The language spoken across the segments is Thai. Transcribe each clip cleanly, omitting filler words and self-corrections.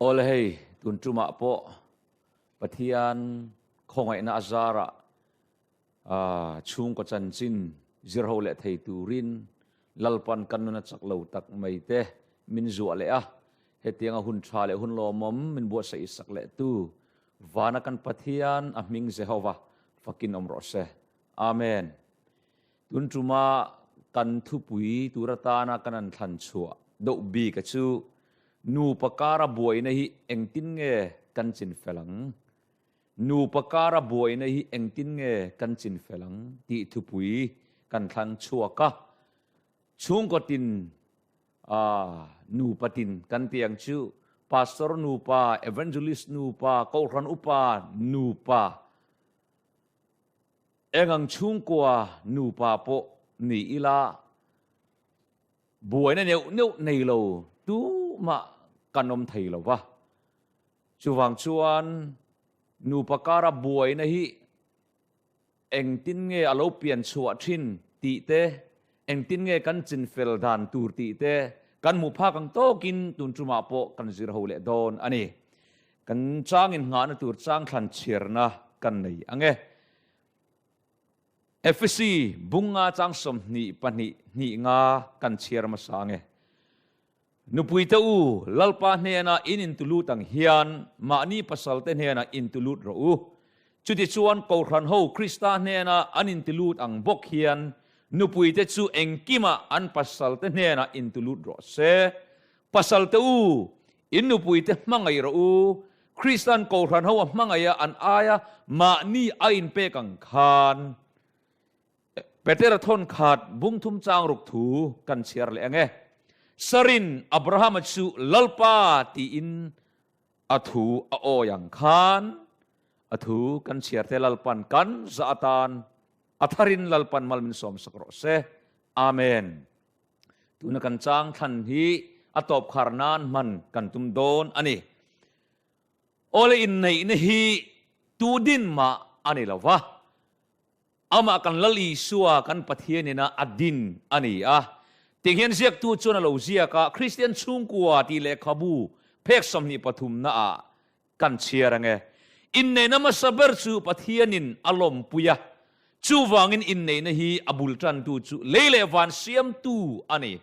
oleh tun cuma po patian khongai na azara chung ko chan chin zirho le thei turin lalpan kanuna chaklo tak mai te min zu le a hetianga hun tha le hun lo mom min bo sai sak le tu wana kan pathian a ming Jehova fakin omro se amen tun cuma kan thu pui turata na kanan than chua do bi ka chu nu pakara buai na hi engtin nge kan chin felang nu pakara buai na hi engtin nge kan chin felang ti thu pui kan than chua ka chung ko tin nu patin kan tiang chu pastor nu pa evangelist nu pa ko ran upa nu pa engang chung kwa nu pa po ni ila buai na neu nei lo tu ma kanom thei lo wa chuwang chuan nu pakara buai na hi engtin nge alo pian chua thin ti te engtin nge kan chin fel dan tur ti te kan mu pha kang to kin tun chuma po kan zir ho le don ani kan chang in nga na tur chang than chirna kan nei ange FSC bunga chang som ni pani ni nga kan chir ma sange nupui ta u lalpa hne na in tulu tang hian ma ni pasal te hne na in tulut ro u chuti chuan ko ran ho krista hne na anin tulut ang bok hian nupui te chu engkima an pasal te hne na in tulut ro se pasal te u in nupui te mangai ro u kristan ko ran ho mangaya an aya ma ni ain pe kang khan Petera thon khat bung thum chang ruk thu kan chiar le ange sarin Abraham chu lalpa ti in athu a o yang khan athu kan chiar te lalpan kan zaatan atharin lalpan malmin som sakro se amen tuna kan chang than hi atop kharnan man kan tum don ani ole in nei ne hi tu din ma ani lawa ama kan lali suwa kan pathian na adin ani a tinghen ziak tu chuna lo zia ka Christian chungkua ti le khabu phek somni pathum na a kan chiarange in ne na masaber chu pathianin alom puya chu wangin in ne na hi abul tan tu chu lele van siam tu ani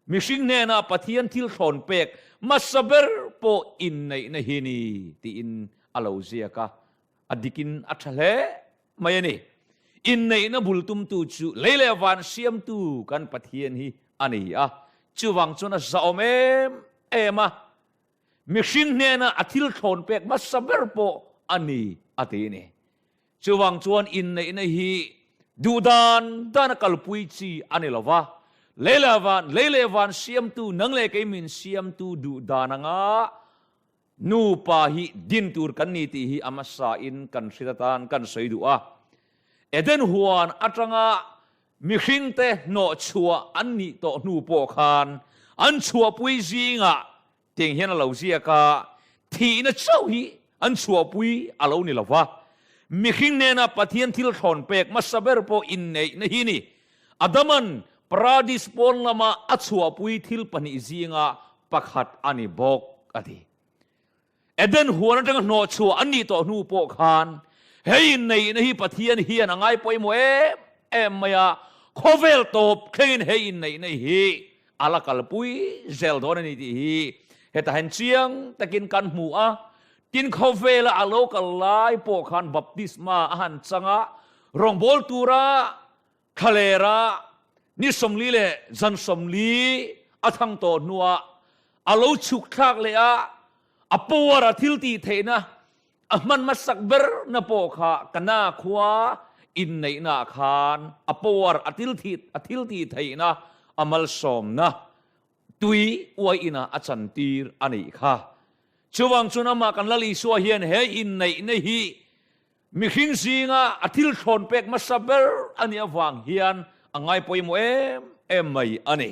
mishing ne na pathian thil thon pek masaber po in nei na hi ni ti in alo zia ka adikin athale mayani in nei na bultum tu chu lele van siam tu kan pathian hi ani a chuwang chuna zaomem ema mixing ne na athil thon pek ma saber po ani ati ni chuwang chuan in nei na hi dudan dan kalpui chi ani lawa lele van siam tu nang le ke min siam tu du dananga nu pa hi din tur kan ni ti hi amasa in kan sitatan kan soidu a eden huan atanga mihing te no chua anni to nu po khan an chua pui zinga ting hian lo zia ka thi na chau hi an chua pui alo ni lawa mihing ne na pathian thil thon pek ma saber po in nei na hi ni adaman pradis pon lama achua pui thil pani zinga pakhat ani bok ati eden huan atanga no chua anni to nu po khan hei nei na hi pathian hian angai poi mo em maya khovel top khin hei nei na hi alakal pui zel don ni ti hi heta han chiang takin kan mu a tin khovela alo kalai po khan baptisma han changa rongbol tura khalera ni somli le jan somli athang to nuwa alo chuk thak le a apowara thilti theina ahman masakber na po kha kana khwa in nei na khan apowar athilti theina amal som na tui wai ina achantir ani kha chuwang chuna ma kan lali suwa hian he in nei na hi mi hing zinga athil thon pek masaber ani awang hian angai poimo em mai ani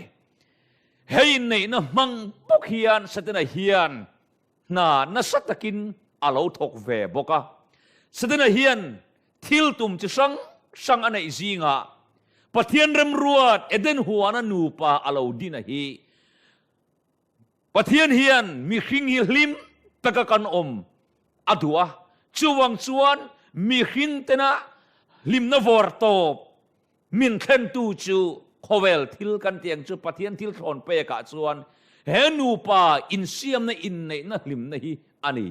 he in nei na mang pok hian satena hian na satakin alo thok ve boka sadana hian thil tum chi sang anai zinga pathian rem ruat eden huana nu pa alo dina hi pathian hian mi hring hi hlim ตะกะกันอดัวจูวังจวนมีหินเตนะลิมนวอร์ตบมินเคนตูจูโคเวลทิลกันเตียงจูปะเทียนทิลทอนเปกะจวนเฮนูปาอินเซียมนะอินเนนะลิมนะฮีอันนี้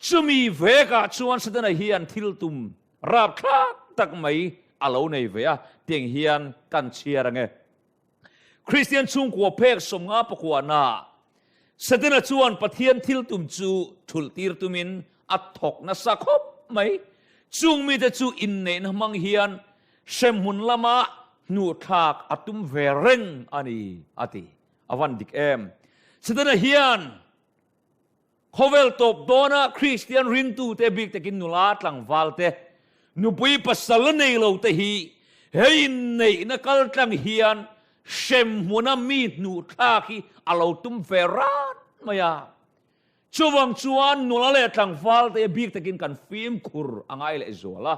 จูมีเวกะจวนสตนะฮีอันทิลตุมราบคลาตักไม่อาเลวในเวเตียงฮีอันกันเชียร์ไงคริสเตียนชุงกัวเพกสมงาปะกัวนาสตนะจวนปะเทียนทิลตุมจูทุลตีรตุมินอัตถกนะสักคบไหมจุงมีแต่จูอินเนนะมังฮีอันเชมุนละมานูทากอัตุมเวเรงอันนี้อวันดิกสตนะฮีอันโคเวลตบโดนะคริสเตียนรินตูเตบิกตะกินนุลาตลังวาลเตนุปุยปัสสลเนโลเตฮีเฮยินเนนะกัลตังฮีอันเชมมุนามีนูทากีอาลาตุมเวรันมายาชวังชวนนุลาเลตลังวาลเตบิกตะกินกันฟิมคุรอังไอเลโซละ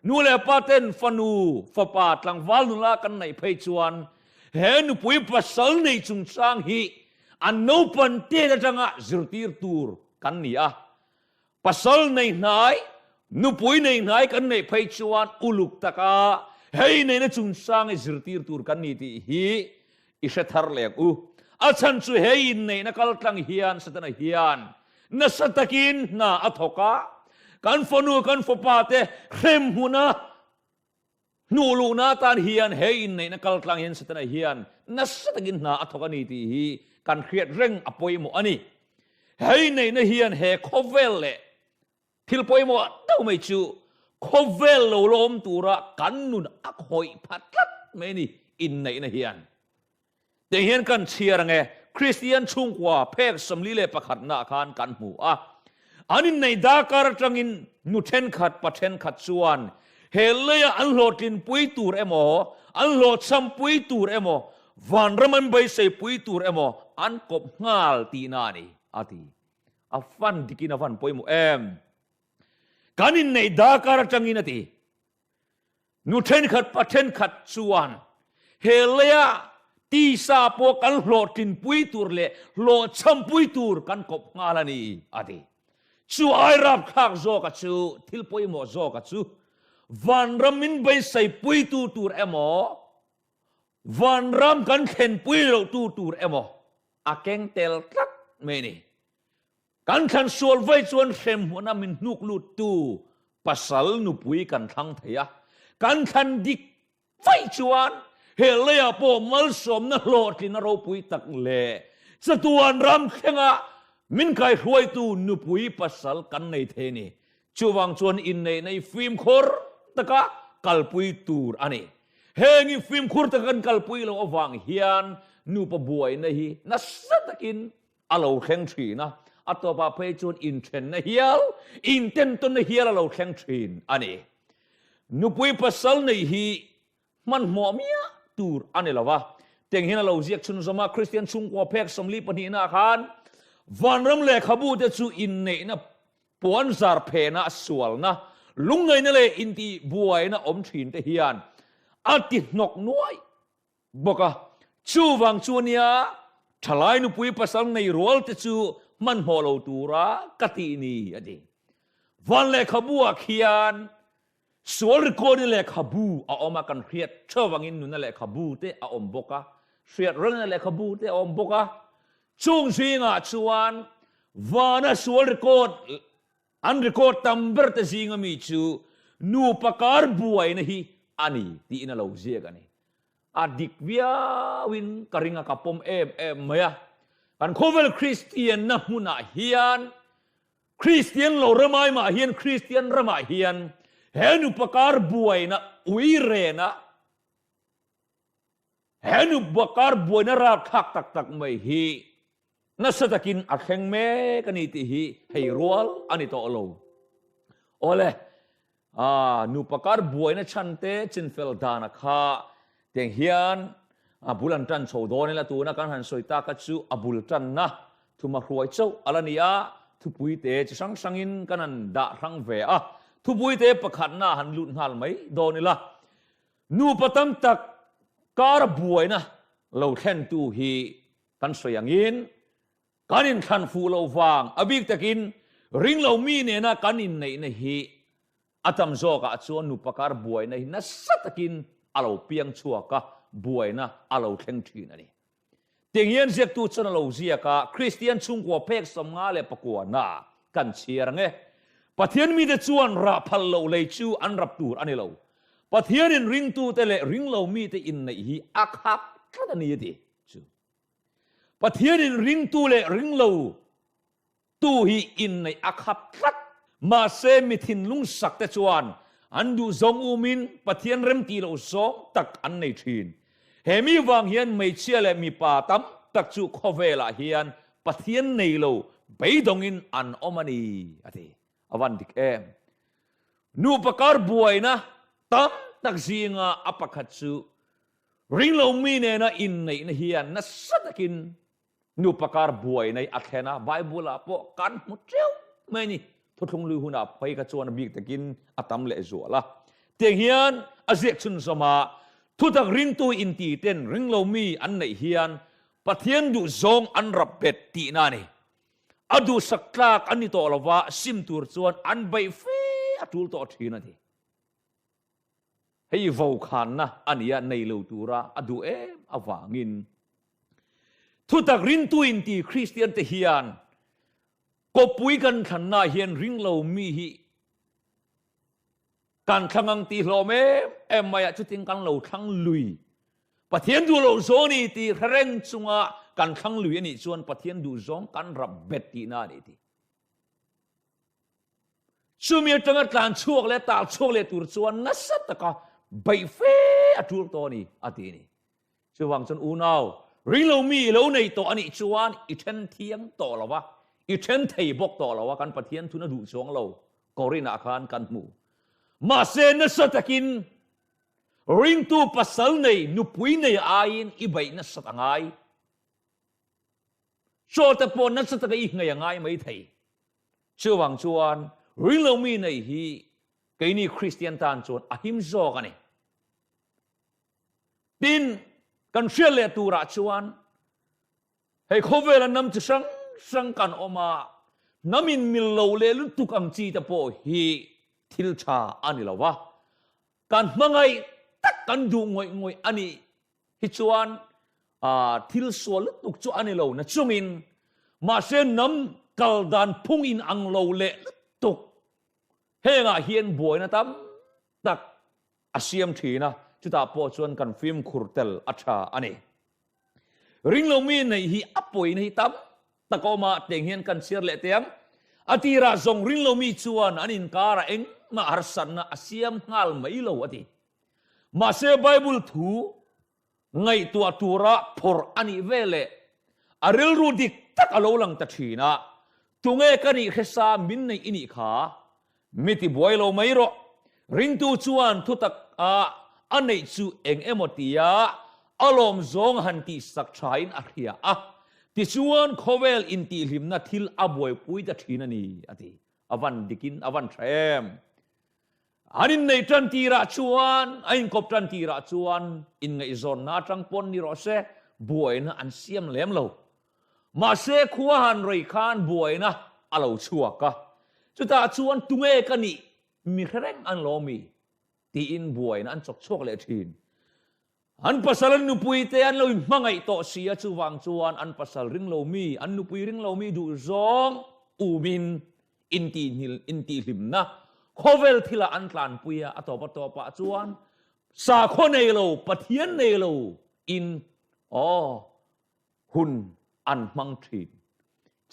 นูเลปาเตนฟนูฟปาตลังวาลนุลากันในเพจวนเฮนุปุยปัสสลเนจุงสังฮีอันนูปันเตะจังอะจิรตีร์ตูร์กันนี่ปัสสลในไหนนุปุยในไหนกันในเพจวนอุลุกตะกาเฮ้ยในนั้นจุงสังจิรตีร์ตูร์กันนี่ที่ฮีอิสทาร์เล็กอาชันสุเฮ้ยในนักลังฮิอันสตนะฮิอันนัสตะกินน่าอัฐกะกันฟนูกันฟปาเตเข้มหุนะนูลูนาตานฮิอันเฮ้ยในนักลังฮิอันสตนะฮิอันนัสตะกินน่าอัฐกะนี่ที่ฮีกันเครียดเร่งอภัยโมอันนี้เฮ้ยในนั้นฮิอันเฮโคเวลเล่ทิลปอยโมเต้าไม่ชูโคเวลโลลมตูระกันนุนอักหอยพัดลัดไม่นี่อินในนั้นฮิอันแต่เห็นกันเชียร์ไงคริสเตียนชุ่งกว่าเพกสำลีเลประคัดนาคานกันหมู่อันนี้ในดาการจังอินนุเทนขัดปะเทนขัดส่วนเฮเลยอันโหลดินปุยตูร์อันโหลดซัมปุยตูร์วันรมันไปใส่ปุยตูร์อันกบงาลตีนานี่ฟันดิกินฟันปุยมูกันอินในดาการจังอินตีนุเทนขัดปะเทนขัดส่วนเฮเลยตีซาโปกันโหลดกินปุยตูร์เล่โหลดซัมปุยตูร์กันกบงาลนี่ชูไอรับข้างโจกัชูทิลปุยโมโจกัชูวันรำมินไปใส่ปุยตูร์วันรำกันเข็นปุยโลตูร์อาเก่งเตลตักเมนี่กันขันส่วนไว้ส่วนเข็มหัวน้ำมินนุกลูตูปัสสาวนุปุยกันทั้งเทียกันขันดิกไว้ส่วนเฮเลียโปมัลสมนโลดินเราปุยตักเล่สตัวนรำเข่งมินไก่รวยตูนุปุยปัสสาวกันในเทนี่ชูวังชวนอินในฟิล์มคอร์ตะกะกัลปุยตูร์อันนี้เฮงิฟิล์มคอร์ตะกันกัลปุยเราอวังเฮียนนูปบวยนะฮีนัสตะกินอาเราแข่งทีนะอัตบาเพจวนอินเทนนะเฮียลอินเทนตันนะเฮียลเราแข่งทีอันนี้นูปุยปัสสาวในฮีมันหมอมีตูร์อันนี้ละวะแต่งเห็นเราเรียกชุนสมาคริสเตียนชุงกว่าเพกสมลีปนีนาคารวันรำเล่ขบูจะชูอินเนนะปวนซาร์เพนะสวลนะลุงเงยนั่นเลยอินทีบวยนะอมถินเทียนอาทิตย์นกน้อยบอกชูวังชูเนียทลายนุปุยภาษาในรัวจะชูมันหัวเราตูระกตินีอดีวันเล่ขบูเขียนสวลโกนี่เล่ขบูเอามากันเรียดเชื่อวังอินนุนั่นเล่ขบูเตอมบอกเรียดเรื่องนั่นเล่ขบูเตอมบอกช่วงสิ่งชวนวานะสวลโกดอันรีโกตัมเบอร์ตซิงมิจูนูปการบวยนะฮีอันนี้ที่อินาเราเสียกันนี่อาดิกวิาวินกริงกับผมเมียกันโคเวลคริสเตียนนะมุนาเฮียนคริสเตียนเราระไมมาเฮียนคริสเตียนระมาเฮียนเฮนูปการบวยนะอุยเรนะเฮนูปการบวยนะรักตักไม่ฮีนัสตะกินอักแข็งเมกันนี่ที่ฮีให้รัวอันนี้ตัวเราโอเลนูปการบวยนะชันเตจินเฟลดานะค่ะเตียงเฮียนบุลันจันโชดอนี่ละตัวนะกันหันสวยตากัดซูบุลจันนะทุมาครวยเจ้าอะไรนี่ทุปุยเตจะสังอินกันนันด่าสังเวทุปุยเตประคันนะหันลุนหันไหมดอนี่ละนูปตัมตักการบวยนะเราแทนตูฮีกันสวยอย่างอิน kanin khan fu lo wang abik takin ring lo mi ne na kanin nei na hi atam zo ka chuan nu pakar buai na hi na satakin alo piang chua ka buai na alo thleng thin ani tengian zek tu chana lo zia ka Christian chung ko pek som nga le pakwa na kan chiar nge pathian mi de chuan ra phal lo le chu an rap tur ani lo pathian in ring tu te le ring lo mi te in nei hi akhap thadani ti chu pathian in ring tu le ring lo tu hi in nei akhap thlat ma se mi thin lung sak te chuan an du zong umin pathian rem ti lo zong tak an nei thin hemi wang hian mei chia le mi pa tam tak chu khovela hian pathian nei lo beidong in an omani ati awan dik em nu pakar buai na tam tak zinga apakhat chu ring lo mi ne na in nei na hian na satakin nu pakar buai nei athena bible a po kan mu treu mai ni thuthung lu huna pai ka chuan bik takin atam le zo la teng hian azek chun sama thu tak ring tu in ti ten ring lo mi an nei hian pathian du zong an rap pet ti na ni adu saklak ani to lawa sim tur chuan an bai fe atul to thina thi hei vo khan na ania nei lo tura adu em awangin thu tak ring tu in ti Christian te hian ko pui kan khan na hian ring lo mi hi kan thangang ti hlom em maya chuting kan lo thang lui pathian du lo zo ni ti reng chunga kan thang lui ani chuan pathian du zong kan rap bet ti na ni ti chumi tanga tlan chuak le tal chuak le tur chuan na sat ka bai fe atur to ni ati ni chuwang chon u naw ring lo mi lo nei to ani chuan I then thiang to lawa I then thei bok to lawa kan pathian thuna du zong lo korina khan kan mu ma se na satakin ring tu pasal nei nu pui nei ain I bai na satangai so ta po na sataka I ngai ngai mai thei chuwang chuan ring lo mi nei hi cái ni Christian tan chuan ahim zo ka ni tin kan shel le tu ra chuan hei khovel nam chu sang sang kan oma namin mil lo le lu tu kang chi ta po hi thil cha ani lawa kan mangai tak kan du ngoi ngoi ani hi chuan thil sol tuk chu ani lo na chungin ma se nam kal dan phung in ang lo le tuk henga hian boy na tam tak asiam thina chuta po chuan kan film khurtel acha ani ring lo mi nei hi apoi nei tam takoma teng hian kan share le tiang atira zong ring lo mi chuan anin kara eng ma arsan na asiam ngal mai lo ati ma se bible thu ngai tua tura phor ani vele aril ru dik tak alo lang ta thina tunge kani khesa min nei ini kha miti boilo mai ro ring tu chuan thu tak anei chu eng emotia alom zong han ti sak thain a khia ti chuan khovel in ti hlim na thil aboi pui ta thina ni ati avan dikin avan threm anin nei tran ti ra chuan ain kop tran ti ra chuan in ngai zon na tang pon ni ro se buai na an siam lem lo ma se khuwa han rei khan buai na alo chua ka chuta chuan tunge ka ni mi khreng an lo mi ti in buai na an chok chok le thin an pasalan nu pui te an lo mangai to sia chu wang chuan an pasal ring lo mi an nu pui ring lo mi du zong umin in ti hlim na khovel thila an tlan puya atopa chuan sa kho nei lo pathian nei lo in hun an mang thin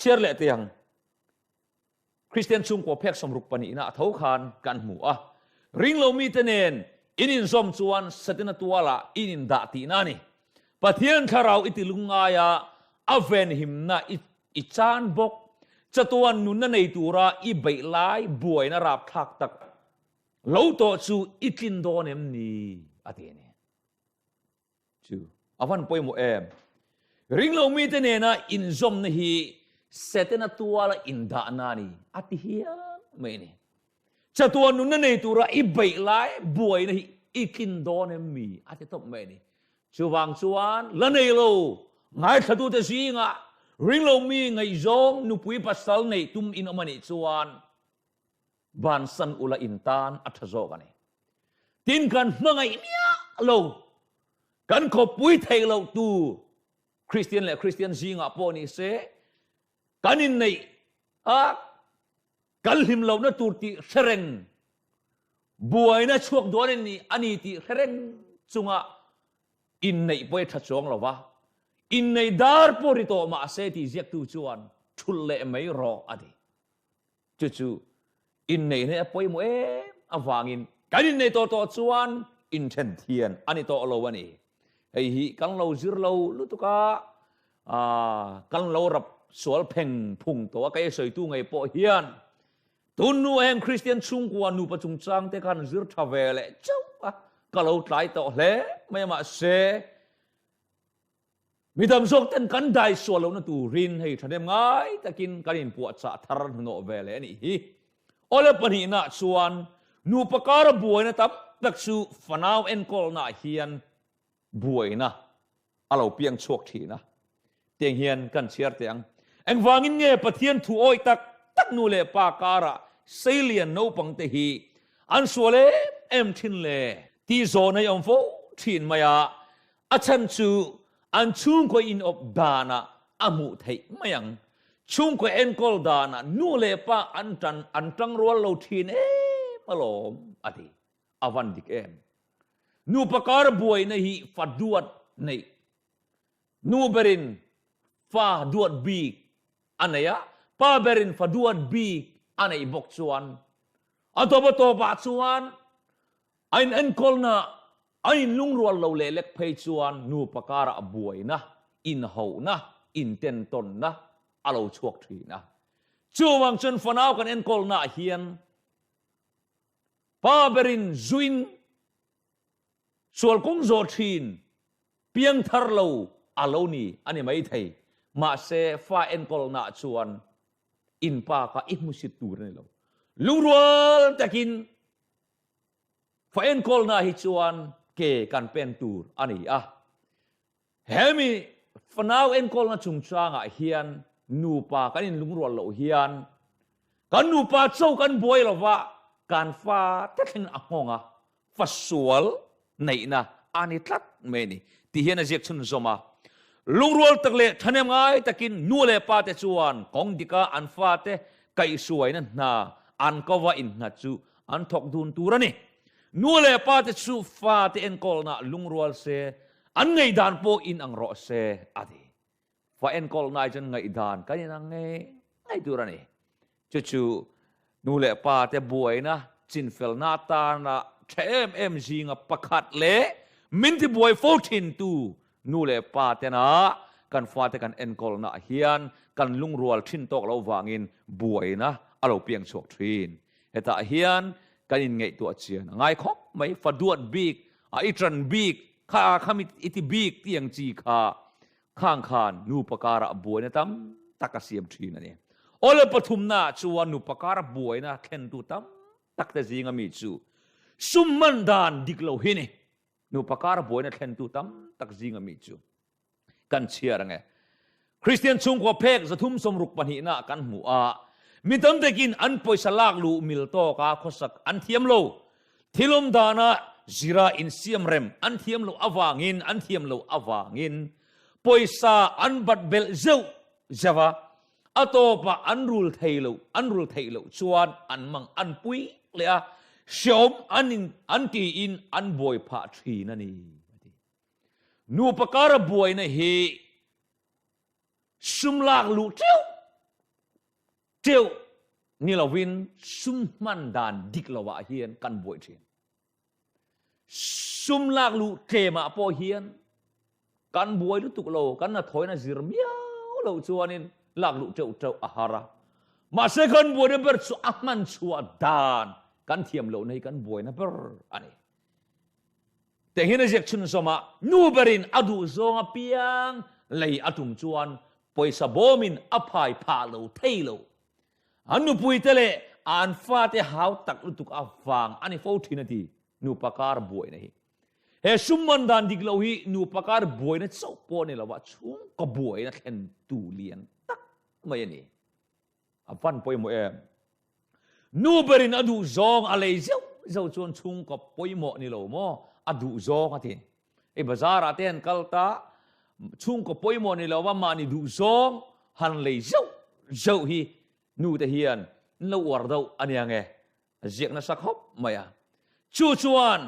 cher le tiang Christian chung ko phek som ruk pani na thau khan kan mu ring lo mi tenen inin zom chuan satina tuala inin da ti na ni pathian tharau itilunga ya aven him na I chan bok chatuan nun na nei tura I bai lai buai na rap thak tak lo to chu itlin don em ni atene chu avan poi mo em ring lo mi tenen na in zom na hi setena tuala in da na ni ati hiya mai ni chatuan nun na nei tura I bai lai buai na hi itlin don em mi ati top mai ni chuwang chuan la nei lo ngai thatu te singa ring lo mi ngai zong nu pui pasal nei tum in amani chuan ban san ula intan athazo gani tin kan mangai mia lo kan ko pui thei lo tu Christian le Christian zinga po ni se kanin nei a kalhim lo na turti sereng buai na chuak don ni ani ti sereng chunga in nei poi tha chong lo wa in nei dar porito ma se ti ziak tu chuan thul le mai ro adi chu in nei ne poi mo e awangin kanin nei to chuan in then thian ani to lo wani ei hi kan lo zir lo lutuka kan lo rap sual pheng phung to kai soi tu ngai po hian tun nu eng Christian chung kwa nu pa chung chang te kan zir thavele chau ka lo tlai to hle mai ma se mi dam sok ten kan dai sual lo na tu rin hei thanem ngai takin kanin pu cha thar no vele ani hi ole pani na chuan nu pakar buai na tap tak su fanau en kol na hian buai na alo piang chok thi na tiang hian kan chiar tiang eng wangin nge pathian thu oi tak nu le pa kara salian no pang te hi an suale em thin le ti zo na yom fo thin maya achan chu an chung ko in op dana amu thei mayang chung ko en kol dana nu le pa an tang rol lo thin malom ati avan dik em nu pakar buai na hi faduat nei nu berin fa duat bi anaya pa berin fa duat bi anai bok chuan atoba to ba chuan ain en kolna ain lungrual lo le lek phei chuan nu pakara buai na in ho na in ten ton na alo chuak thi na chuwang chun fanau kan en kolna hian pa berin zuin sual kong zo thin piang thar lo alo ni ani mai thei ma se fa en kol na chuan in pa ka ik musit tur ni lo lungrual takin fa en kol na hi chuan ke kan pen tur ani hemi fanau en kol na chung changa hian nu pa kan in lungrual lo hian kan nu pa chau kan boi lo wa kan fa takin ahonga fa sual nei na ani tlat me ni ti hian a jek chun zoma lungrual takle thanem ngai takin nu le pa te chuan kong dika an fa te kai suai na an kawa in na chu an thok dun turani nu le pa te chu fa te en kol na lungrual se an ngai dan po in ang ro se adi fa en kol na jan ngai dan kan in ang ngai turani chu nu le pa te buai na chin fel na ta na em zinga pakhat le min ti buai 14 tu nu le pa te na kan fa te kan en kol na hian kan lungrual thin tok lo wangin buai na alo piang chok thin heta hian kan in ngei tu chian ngai khop mai faduat big itran big kha khamit iti big tiang chi kha khang khan nu pakara buai na tam takasiam thin ani ole pathum na chuan nu pakara buai na khen tu tam takte zinga mi chu summan dan diklo hini nu pakara buai na khen tu tam tak zinga mi chu kan chiar nge Christian chung ko phek zathum som ruk pani na kan mu a mitam tekin an poisa lak lu mil to ka khosak an thiam lo thilom dana zira in siam rem an thiam lo awangin poisa an bat bel zeu jawa atopa an rul thailo chuan an mang an pui le a shom an ti in an boy pha thi na ni nu pakara buai na hi sumlak lu teu ni lawin summan dan diklawa hian kan buai thin sumlak lu tema po hian kan buai lu tuklo kan na thoi na zirmia lo chuanin lak lu teu ahara ma se kan buai ber chu ahman chua dan kan thiam lo nei kan buai na ber ani te hina jek chun soma nu berin adu zonga piang lei atum chuan poisa bomin aphai pha lo thailo anu pui tele an fa te hau tak lutuk awang ani fo thinati nu pakar buai nei ซุมมันดานดิกโลหินูปากาบวยนะเจ้าปอนี่ละว่าชุ่มก็บวยนะแค่ตูเลียนตักไม่ยันนี่ฟันปอยโมเอมนูเบรินอดูจองอะไรเจ้าชวนชุ่มก็ปอยโมนี่ละโมอดูจองอ่ะทีบาซาร์เตนกัลตาชุ่มก็ปอยโมนี่ละว่ามานี่ดูจองฮันเลยเจ้าฮีนูเทียนนูวาร์ดาวอันยังไงเจียกนัสขบไม่อะชูชวน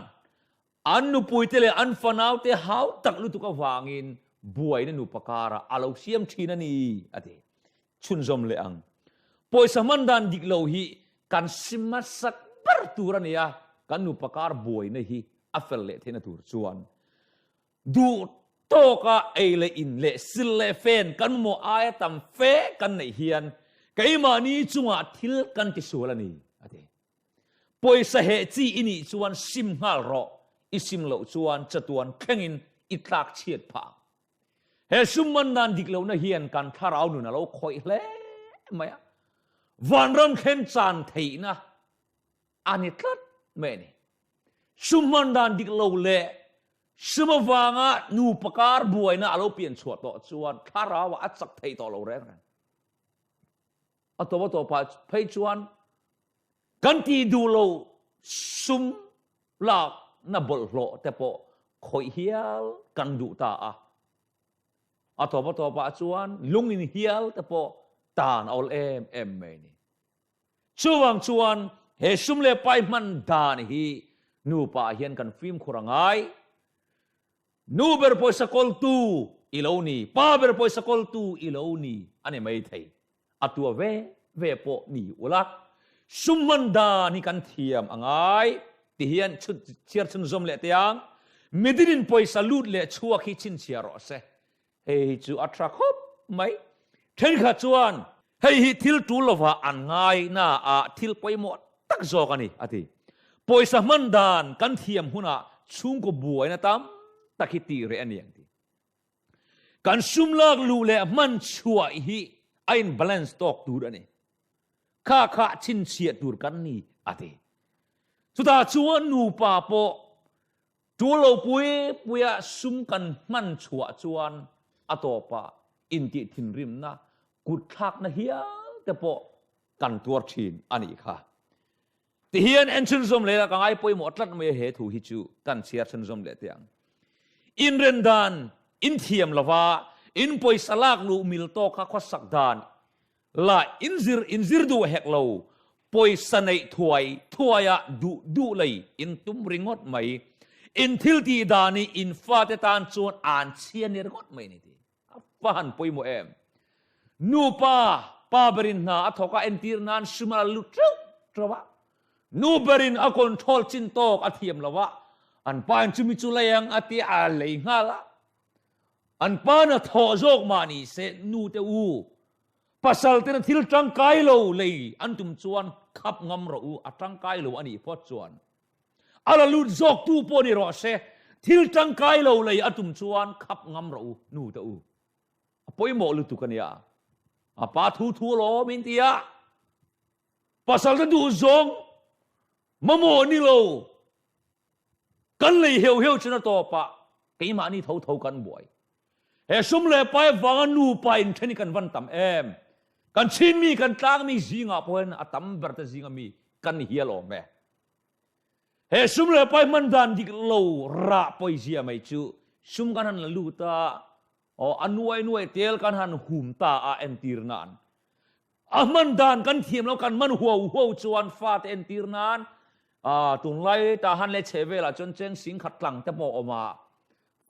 อันนูปุยเตเลอันฟันเอาเตหาวตักลุตุกวางินบวยนันูปการะอาลูเซียมชีนันี่อะเดชุนจอมเลอังปอยสมันดันดิกโลฮีกันสิมาสักปรตูรันยากันนูปการบวยนะฮีอัฟเฟลเลเทนตูรชวนดูโตกะเอเลอินเลสิเลเฟนกันโมอายตัมเฟกันในเฮียนไกมานีจุงอาทิลกันติสุลานีอะเดปอยสะเหจีอินีชวนซิมฮาลรออิสิมเหลาชวนจัตวนแข่งอินอิตลักเชียดผาเฮซุมมันนันดิกเหลานะเฮียนกันทาราวนุนะเราคอยเล่ไหมวันรำเข็นจานไทยนะอันนี้ทัดแม่นี่ซุมมันนันดิกเหลาเล่สมวางะนูปการบวยนะเราเปลี่ยนชวดต่อชวนทาราวอัดสักไทยต่อเราแรงนะอัตวตัวป่าไปชวนกันที่ดูเราซุมลากนับบลโลแต่พอคอยเฮียลกันดูตาอัตวตัวป่าชวนลุงอินเฮียลแต่พอตานเอาเอ็มไม่นี่ชวนเฮซุมเลไปมันดานฮีนูป่าเฮียนกันฟิล์มคุรังไงนูเบอร์พอยสกอลตูอิโลนีป้าเบอร์พอยสกอลตูอิโลนีอันนี้ไม่ไทยอัตัวเวปอนี่อุลักซุมมันดานี่กันเทียมอ่างไงที่เฮียนชุดเชียร์ชนซอมเละเตียงไม่ได้ดินพอยสลูดเละชัวขี้ชินเชียร์รอเซ่เฮ้ยจูอัตราคบไหมเทนขัดชวนเฮ้ยทิลตูลว่าอันไงน่าทิลพอยหมดตักโจกันนี่อะทีพอยสมันดานกันเทียมหุ่นชุ่มก็บวยนะตั้มตักฮิตีเรียนอย่างที่การซุ่มลากลูเล่มันช่วยฮีไอ้บาลานซ์ตอกดูดันนี่ข้าชินเชียดูกันนี่อะทีสุดท้ายชวนนูป่าโปตัวเราปุยซุ่มกันมันชัวชวนอัตโตปะอินติทินริมนะกุดทักนะเฮียแต่โปกันตัวชินอันนี้ค่ะที่เฮียนเอ็นชินซอมเลยละกังไอ้ปุยหมดลัดไม่เหตุหิจูกันเชียร์ชินซอมเลยเตียงอินเรนดานอินเทียมละว่าอินปอยสลากลูมิลโตข้าขสักดานละอินซิรดูเฮกโลปอยสนัยถวยดูเลยอินตุมริงอดไหมอินทิลตีดานีอินฟาเตตานชวนอ่านเชียนเนรกอดไหมนี่ทีฟาหันปอยโมเอมนูป้าเบรินนาอัฐกะเอ็นตีร์นานสุมาลุตระวะนูเบรินอคอนโทรลจินโตกอเทียมละวะอันปานจุมิจุเลยยังอติอาเลงาละอันปานทอโจกมานี่เซนูเตอูpasal tena thil tangkai lo lei antum chuan khap ngam ro u atangkai lo ani pho chuan ala lut jok tu po ni ro se thil tangkai lo lei atum chuan khap ngam ro u nu ta u apoi mo lu tu kan ya apa thu lo min tia pasal ta du zong mamo ni lo kan lei heu chuna to pa ke ma ni thau kan boy he sum le pai wang nu pai in theni kan van tam em kan chin mi kan tlang mi zinga poen atam berta zinga mi kan hialo me he sum le pai man dan dik lo ra poi zia mai chu sum kan han lu ta o anuai tel kan han hum ta a entir nan man dan kan thiam lo kan man huo chuan fat entir nan tun lai ta han le chevela chon cheng sing khat tlang te po oma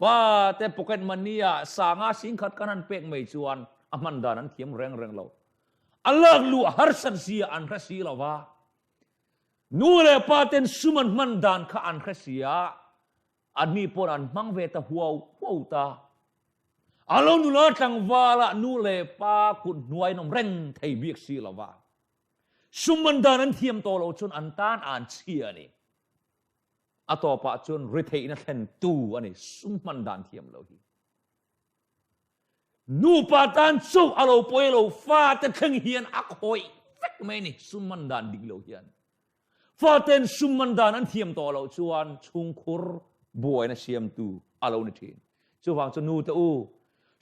ว่าแต่ปกติมันนี่สางาสิงขัดกันนั่นเป็กไม่ชวนมันดานั้นเทียมแรงเราอัลลอฮ์รู้ฮาร์สันซีอันคราซีเราว่านู่นเลยป้าเต็นสุมันดานข้าอันคราซีอันนี้ปนันมังเวตหัวตาอัลลอฮ์นู่นละจังว่าละนู่นเลยป้ากุดหน่วยน้ำแรงไทยเบียกซีเราว่าสุมันดานั้นเทียมโตเราจนอันตานอ่านเชียนี่อัตโตปะจนริเทนักเห็นตูอันนี้สุมันดานเทียมเราฮีนูปาตันสู้อารมณ์ป่วยเราฟาแต่เข่งเฮียนอักหอยเฟกไม่นี่สุมันดานดิเราเฮียนฟาเต็นสุมันดานนั้นเทียมต่อเราชวนชุงคุร บัวนะเสียมตูอาลูนิทินจู่ฟังจนูตะอู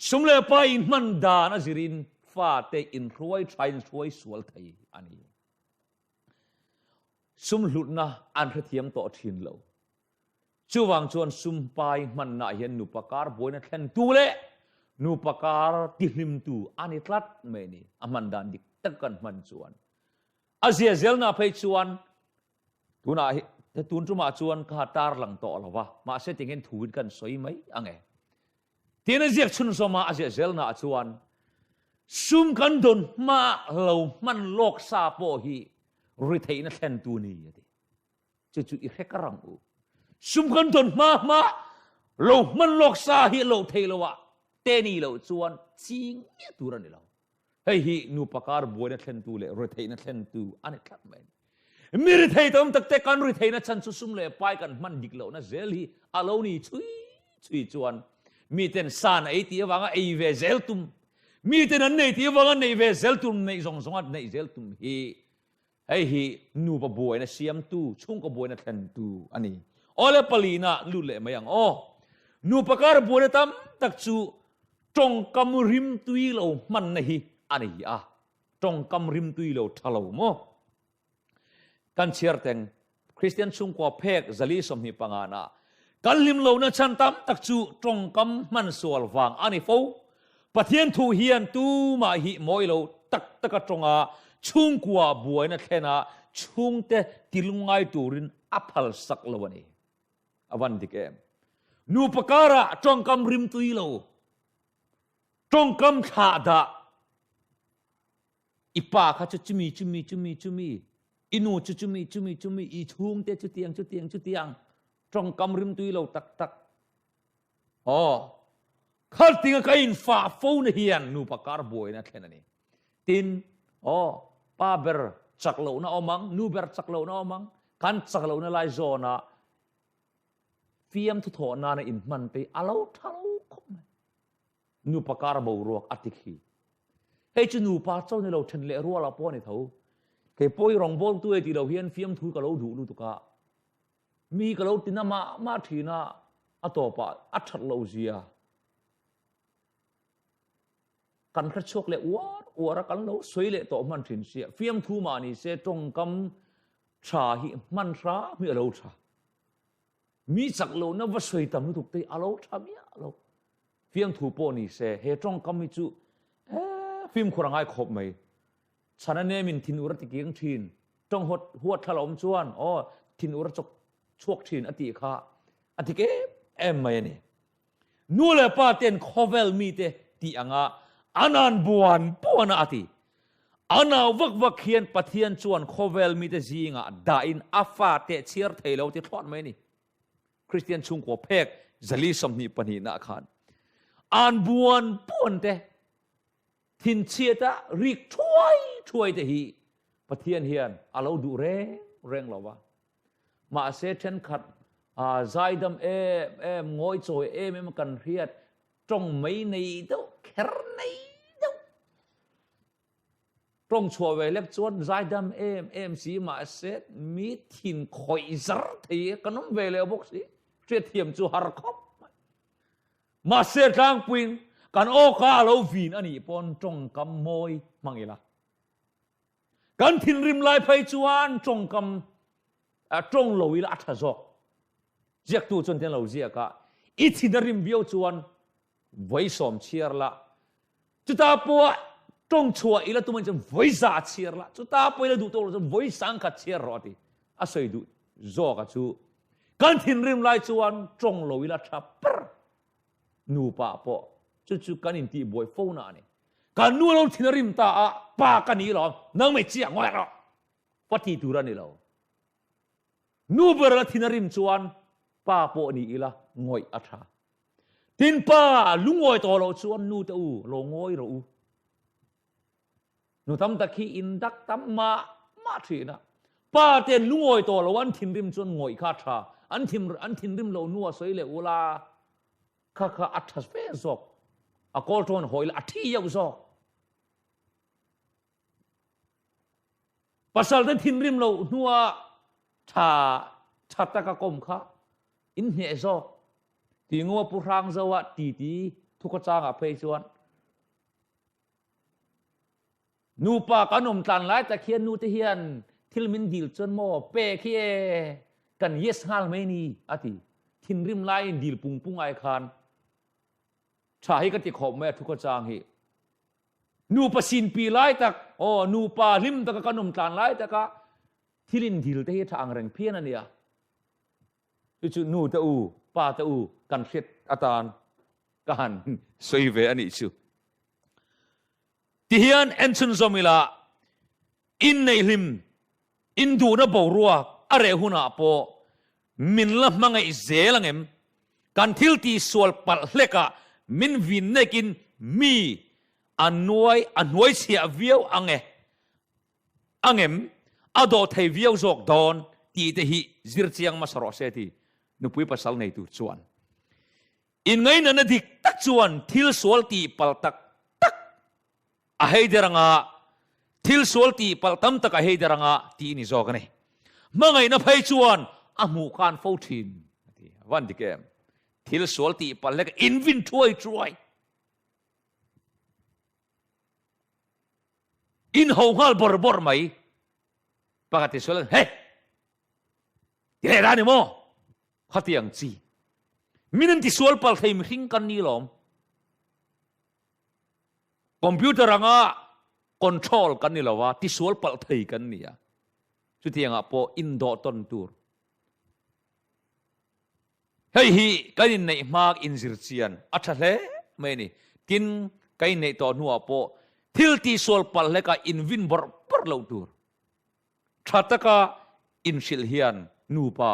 สมเลไปมันดานะจิรินฟ้าเตอินรวยไทยรวยสวลไทยอันนี้สมหลุดนะอันเทียมต่อทินเราจู่ฟังจวนสุมไปมันน่าเห็นนุปการบัวนะแทนตูเละนุปการติลิมตูอันนี้ทัดไม่นี่อามันดานดิตะกันมันจวนอาเซียเซลนาไปจวนตุน่าแต่ตุนจุมาจวนข้าตาร์หลังต่อละวะมาเสติเงินถูกกันสวยไหมอังเอที่นั่นเรียกชุนสมาอาเซียเซลนาจวนซุ่มกันดนมาเรามันโลกซาโปฮีริเทนแทนตูนี่จุดอีกแค่กระรังอูซุ่มกันดนมาเรามันโลกซาฮีเราเทลวะเตนี่เราจวนจริงเนี่ยตัวนั้นเราเฮ้ยนูปการบัวนั่นแทนตูเลยริเทนแทนตูอันนี้ครับแม่มีริเทนต้องตักเตกันริเทนฉันซุ่มเลยไปกันมันดิกเรานะเซลฮีอาเรานี่ชุยจวนมีแต่สานไอที่ว่าไอเวเซลตุมมีแต่นั้นในที่ว่าในเวเซลตุมในสงในเซลตุมไอนูปบัวนะเสียมตูชุ่งกับบัวนะแทนตูอันนี้โอเลปลีน่าลุเล่มาอย่างนูปการบัวนะตั้มตักจูจงกำริมตุยเรามันนี่อันนี้จงกำริมตุยเราทะเลาโมกันเชียร์แต่งคริสเตียนชุ่งกว่าเพกจลีสมหิปังานะกันลิมเรานะฉันตั้มตักจูจงกำมันสวลฟังอันนี้ฟูปะเทียนทูเฮียนตูมาหิมอยเราตักจงชุ่งกว่าบัวนะแค่น่ะชุ่งเตติลุงไงตูรินอัพลสักละวันนี้วันที่แกนูปการะจงกำริมตุยเราจงกำขาดะอีป่าข้าจะจุมีอินูจุมีอีชุ่งเตจุเตียงจงกำริมตุยเราตักข้าติงกับอินฟ้าฟูนเฮียนนูปการบัวนะแค่นั้นนี่ตินป้าเบอร์จักเหล่านะมังนูเบอร์จักเหล่านะมังกันจักเหล่านะไลโซนะฟิยมทุกทอนาในอินมันไปอาลาวทะลุคมนูปการบัวรวกอติขีเฮ้ยจูนูป้าเจ้าในเราเทนเลรัวเราป้อนในเท่าเคยป่วยรองบอลตัวที่เราเฮียนฟิยมทุกกับเราดูตุกะมีกับเราตินามาทีน่ะอัตโตปะอัจฉริเราเสียกันกระชกเลยวัวกันเราสวยเลยต่อมันถึงเสียฟิยมทูมานี่เสียตรงกำชาหิมันชามีเราชามีจักเรานะว่าสวยตามนุตุกตีเราชามีเราฟิยมทูปนี่เสียเฮตรงกำมิจูฟิยมคนง่ายขบไหมฉันนั่นเนี่ยมินทินอุรติกิงทินจงหัวทะลมชวนทินอุรจกชวกทินอติข้าอติเกไม่เนี่ยนู่นเลยป้าเต็นคอเวลมีเตตีอ่างอันนั้นบวนปวนาอติอันนั้นวักเขียนปะเทียนชวนโคเวลมีแต่จีงดาอินอัฟฟาเตเชียร์เทเลวที่ทอดไหมนี่คริสเตียนชุงกว่าเพกจลีสมนิปนีนักขันอันบวนปวนเตทินเชียตะริกช่วยเตฮีปะเทียนเฮียนอาเราดูเร่งเราวะมาเซเทนขัดใจดำงอยโจยไม่มากันเรียดจงไม่ในเด้อแค่ในเด้อตรงชัวเวเล็กจวนใจดำสีมาเซตมีทินคอยซร์ที่กันน้องเวเลบุกสิเทียเทียมจูฮาร์คอปมาเซตกลางปิงกันโอคาเราวินอันนี้ปนจงกำมอยมังอีละกันทินริมลายไปจวนจงกำจงลอยละอัฐจอกเจ้าตัวจนเทียนเราเจ้ากะอีทินริมเบียวจวนไว้สมเชียร์ละจุดตาปัวจงชัวอีละตัวมันจะไว้จ่าเชียร์ละจุดตาปัวอีละดูตัวเราจะไว้สังกัดเชียร์รอดีอาศัยดูโจกัจูกันทินริมลายจวนจงลอยละทับปร์นูป้าปัวจุกันอินตีบวยฟูนานี่กันนูเราทินริมตาป้ากันนี้หรอนังไม่เจียงไว้หรอปฏิทุรันนี่เรานูเบอร์ทินริมจวนป้าปัวนี่อีละงอยอัฐาทินป้าลุงงอยตัวเราชวนนูตะอูโลงอยเรานูทำตะคีอินดักทำมาทีนะป้าเตียนลุงงอยตัวเราวันทินริมชวนงอยข้าชาอันทินริมเรานัวสวยเลยอุลาข้าอัฐสเปซอกกอลทอนหอยละอัฐียาวซอกภาษาเดินทินริมเรานัวชาตะกะกมข้า อินเหซอกตีงัวปุรังเจวะตีทุกจางอภัยชวนนูปากันมตันไล่ตะเคียนนูตะเฮียนทิลมินดิลจนโมเปเคียกันเยสฮาลไม่นี่อติทินริมไลดิลปุงไอคานชาฮิกันติขอบแม่ทุกจางฮีนูปสินปีไล่ตะนูปาริมตะกันมตันไล่ตะกะทิลินดิลตะเฮียทางแรงเพี้ยนเนี่ยจุนูตะอูปาตะอูกันเสร็จอาตานกันสวยเวอันนี้ชูที่เฮียนเอ็นซุนซอมิลาอินในลิมอินดูนะบ่รัวอะไรหุ่นอาโปมินละมังไอเซลังเอ็มกันทิลตีสวลปัลเลกะมินวินเนกินมีอันนวยเสียวิวอังเอ็มอดอไทยวิวจอกดอนตีเตหิจิรเชียงมาสรอเสตีนุปุยปัสสาวในตัวชวนอินไงนั่นดิกตักชวนทิลสวลตีปัลตักอาเฮเดรังอาทิลสวลตีปัลตัมตักอาเฮเดรังอาตีนี่จอกนี่เมื่อไงนับให้ชวนอามูคานฟูทินวันที่แกมทิลสวลตีปัลเล็กอินวินช่วยอินหงฮัลบอร์ไหมปกติสวลเฮ้ที่ไหนร้านนี่มั้งขัดยังจีมินันที่สวลปัลไทยมิงกันนี่หรอคอมพิวเตอร์งะคอนโทรลกันนี่ละวะที่สวลปัลไทยกันนี่อะสุดที่ยังอ่ะพออินโดตันตูร์เฮ้ยกันในมากอินซิร์เซียนอัชเล่ไม่นี่กินกันในตัวนัวพอทิลที่สวลปัลเล็กอินวินบอร์ปร์เลวตูร์ชัตตะกะอินซิลเฮียนนูปา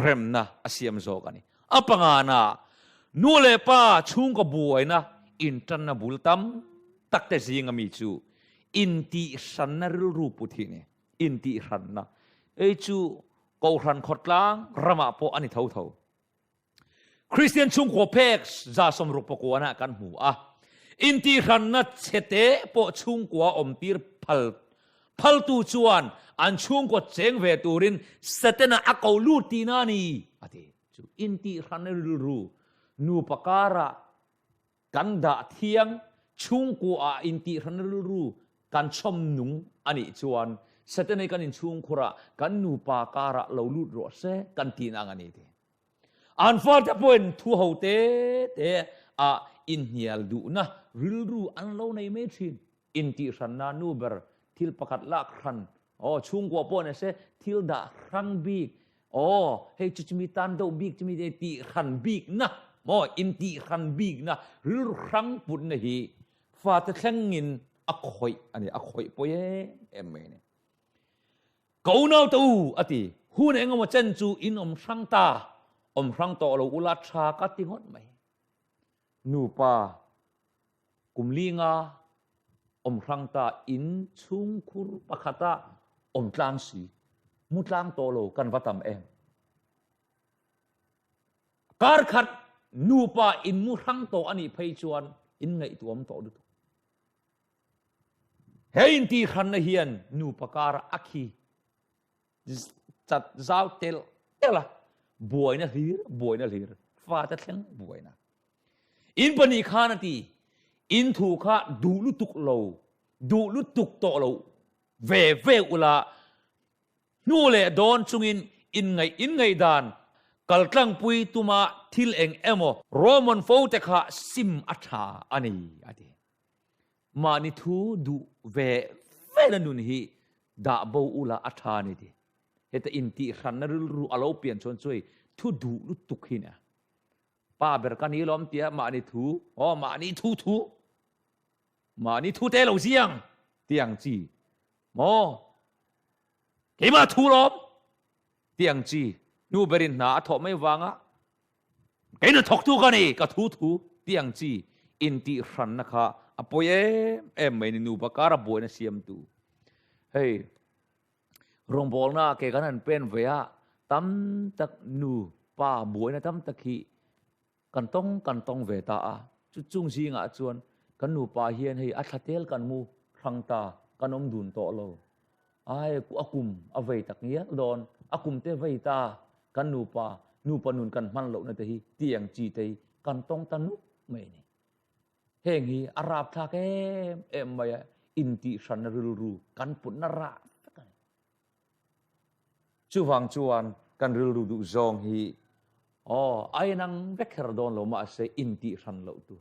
เรมนะอาเซียมโซกันนี่อะปังอานะนูเลปาชุงกับบัวนะอินทันนาบุลตัมตักเตซิงามิจูอินตีสันนาริลรูปุทีเนอินตีสันนะจูกอรันขดล้างรามาโปอันนี้เท่าคริสเตียนชุงหัวเพกจะสมรูปกวนะกันหัวอินตีสันนะเชเตโปชุงกัวอมตีร์พัลตูชวนอันชุงกัวเจงเวตูรินเสตนะอักเอาลูตีนานีอะทีจูอินตีสันนาริลรูนูปการะกันดาเทียงชุงกัวอินตีรันรูกันชมนุงอันนี้ชวนเสร็จในกันอินชุงคุระกันนูปาการะเหลาลุดรอเซกันตีนางอันนี้เดอันฟาร์ตะปนทูเฮาเตอินเฮียลดูนะริลรูอันเหลาในเมชินอินตีรันนานูเบอร์ทิลประกาศลักขันชุงกัวปนเซทิลดารังบีกเฮ้ยจุดมีตันดาวบีกจุดมีตีรันบีกนะอินตีขันบีกนะหรือรังปุ่นนะฮีฟาตะแข่งเงินอักหอยอันนี้อักหอยปอยเอ็มเนี่ยเกาหน้าตัวอติหุ่นเองว่าเจนจูอินรังตารังตาเราอุลาชากัดติงหดไหมนูปากุมลิงารังตาอินชุงคุรปะขัตาตลางสีมุตลางโตโลกันวัตามเองการขัดนูปาอินมุรังโตอันนี้เพยชวนอินไงตัวมโตดุเฮอินตีขันนเฮียนนูปการอักฮีจัดเจ้าเตละบวยนะลีร์ฟาตะเทงบวยนะอินปนิขานาทีอินถูกข้าดูลุตุกโลดูลุตุกโตโลเวอุลานูเลดอนจุงอินไงดานกัลตังปุยตุมาทิลเองเอโมโรมันโฟเตคะซิมอัชาอันนี้อดีมานิทูดูเวนันนุนฮีดาบูอุลาอัชานี่ดีเหตุอินติขันนรุรูอาโลเปียนชนช่วยทูดูลุตุกหินะป้าเบรกันนี้ล้อมเตียมานิทูมานิทูเตลเสียงเตียงจีเกี่ยมาทูล้อมเตียงจีนูเบรินนาทอไม่วางไอ้นั่นถกทูกันนี่ก็ทูเตียงจีอินติรันนะคะอพยไม่นูปการะบวยนะเสียมตูเฮ้ยรงบอลน่ะเกี่ยกันนั่นเป็นเวียตั้มตักนูป้าบวยนะตั้มตักขี้กันต้องเวตาจุงซีงะจวนกันนูป้าเฮียนให้อัฐเทลกันมูรังตากันอมดุนโตโลไอ้กูอากุมเอาเวตักเนี้ยโดนอากุมเตเวตากันนูปา นูปนุนกันมันโลนะเตฮีเตียงจีเตกันตองตันุไม่นี่เฮงฮีอาราบทาเกมเอ็มไปอินติชันนรูกันปุ่นนราชูฟังชวนกันรูดูจงฮีอ๋อไอ้นังเบคเคอร์ดอนโลมาเซอินติชันโลตู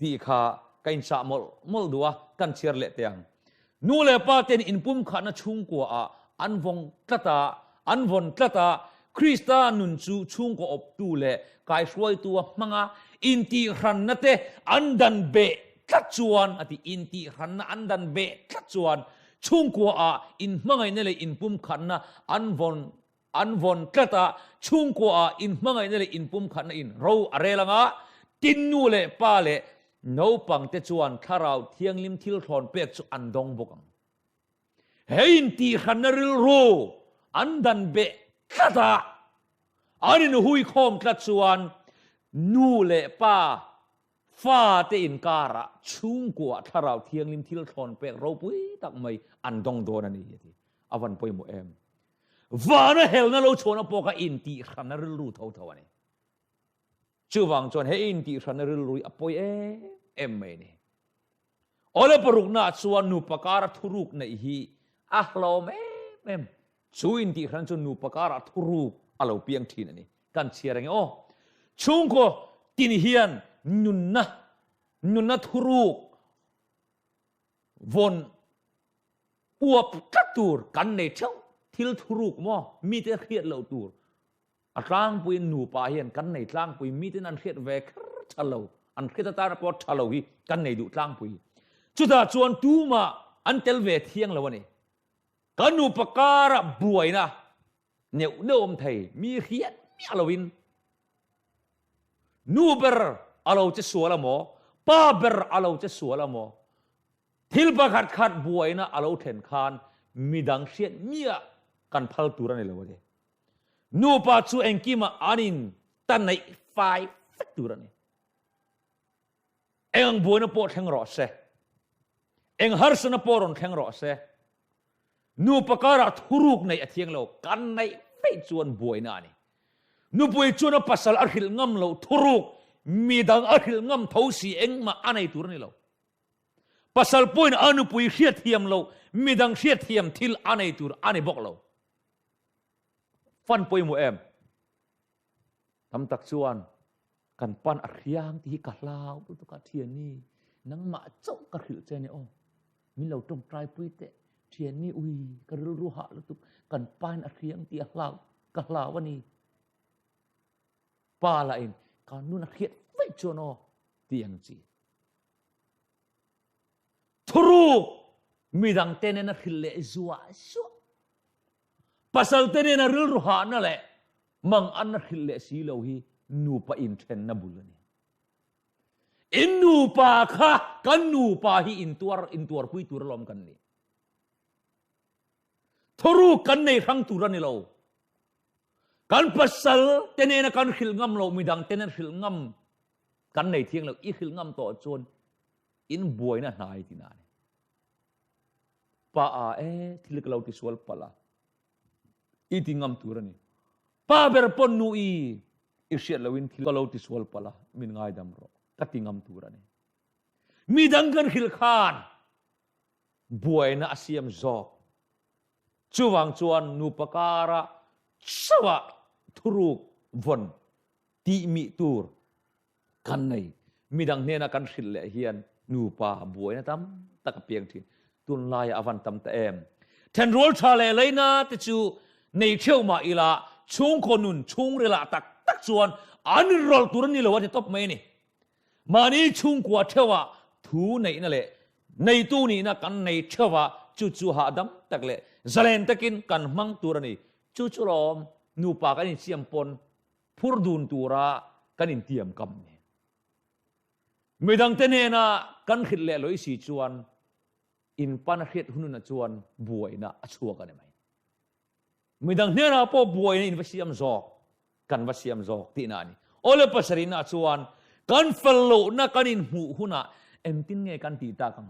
ที่ข้ากันสามมลดัวกันเชียร์เละเตียงนูเลปาเตนอินปุ่มขันชุงกัวอันวงตะตาอันวนตะตาคริสตานุนจูชุงกัวอบตูเลกายช่วยตัวมังอินติชันนั่นเตอันดันเบกัจจวนอติอินติชันนั่นอันดันเบกัจจวนชุงกัวอินมังไงนั่นเลยอินปุ่มขันนะอันวนตะตาชุงกัวอินมังไงนั่นเลยอินปุ่มขันนะอินเราอะไรล่ะงะตินนูเลปาเลนูปังเตจวนข้าเราเที่ยงลิมทิลทอนเป็กจุอันดงบุกังเฮอินตีขันนริลรูอันดันเบกะตาอันนี้นุหุยคอมกัจจวนนูเลป้าฟาเตอินการะชุงกัวข้าเราเที่ยงลิมทิลทอนเป็กเราปุ้ยตักไม่อันดงโดนันนี่ทีอวันปุ้ยโมเอมวานะเฮลนั่นเราชวนอปอกอินตีขันนริลรูเท่านี้ชื่อวังจวนเฮอินตีขันนริลรูอปอยเอ็มไม่นี่โอเลปรุกนาชวนนูปการะทุรุกในฮีลอมเอ็มช่วยอินตีขันจวนนูปการะทุรุกอาเราเปียงทีนั่นนี่กันเชียร์ไงโอชุงก็ตินเฮียนนุนนะทุรุกวนอวบกัดตูร์กันในเช้าทิลทุรุกมั่วมีแต่เครียดเหล่าตูร์ร่างปุยนูปาเฮียนกันในร่างปุยมีแต่นันเครียดเวกชะเลาอันเครียดตาระปอดชะเลาฮีกันในดูร่างปุยจุดาชวนตูมาอันเตลเวเทียงแล้ววันนี้กันนูปการะบวยนะเนี่ยเดิมไทยมีเครียดมีอลวินนูเบอร์อลาวจะสวยละหมอป้าเบอร์อลาวจะสวยละหมอทิลปะขัดบวยนะอลาวเทนคานมีดังเชียดมีกันพัลตูรันเลยวันนี้นูปาชูเองกิมาอานินตันในไฟตูรันนี่เองบวยนะปอดแทงรอเซเองฮาร์สนะปอรอนแทงรอเซนูปการะทุรุกในอเทียงเรากันในไม่จวนบวยนานี่นูบวยจวนปัสสาวะหิลงำเราทุรุกมีดังหิลงำเท่าสีเองมาอันในตัวนี้เราปัสสาวะปุ่นอนุปุยเชียเทียมเรามีดังเชียเทียมทิลอันในตัวอันในบอกเราฟันปุยมูเอ็มทำตักชวนกันปันอักยางที่กัดลาวตุกเทียนนี่นังมาเจ้ากระหิลเจนี่โอมีเราตรงใจปุยเตเทียนนี่อุยกระรู้หะแล้วตุกันปันอักยางที่ลาวกัดลาววันนี้ป้าละเองการนู่นอักยไม่ชวนโอเตียงจีทุรุมีดังเตนนักหิลเลจัวชัวpasal tene na ril ruha na le mang an na khille si lo hi nu pa in then na bulani in nu pa kha kan nu pa hi in tuar pui tur lom kan ni thoru kan nei rang turan ni lo kan pasal tene na kan khil ngam lo midang tene khil ngam kan nei thiang lo i khil ngam to chon in buai na nai ti na pa thil ka lo ti swal pala iti ngam turani pa ber pon nu isyat lawin kalau ti swal pala min ngai dam ro kati ngam turani mi danggan khil khan buai na asiam zok chuwang chuan nu pakara sawa thuruk von ti mi tur kan nei mi dang ne na kan khil le hian nu pa buai na tam tak piang thin tun lai avan tam ta em then rol thale leina te chuในเที่ยวมาอีละช่วงคนนุ่นช่วงเวลาตักชวนอันรอลตุรนี่เราว่าจะตบไม่นี่มานี่ช่วงกว่าเที่ยวทูในนั่นแหละในตู้นี้นะกันในเที่ยวจู่หาดำตักเลยจะเล่นตะกินกันมังตุรนี่จู่ล้อมนูปากันเสียมปนพูดดูนตุระกันเตรียมกำเนี่ยไม่ดังเตเนนะกันขิดเละลอยสีชวนอินปันขิดหุ่นนะชวนบวยนะชัวกันไหมไม่ดังเนื้อนาพอบวยนี่วัชยามจอกกันวัชยามจอกที่นั่นโอเลปัสรินาชวนกันเฟลโลนักกันอินหูหุ่นเอ็มตินเงกันตีตากัง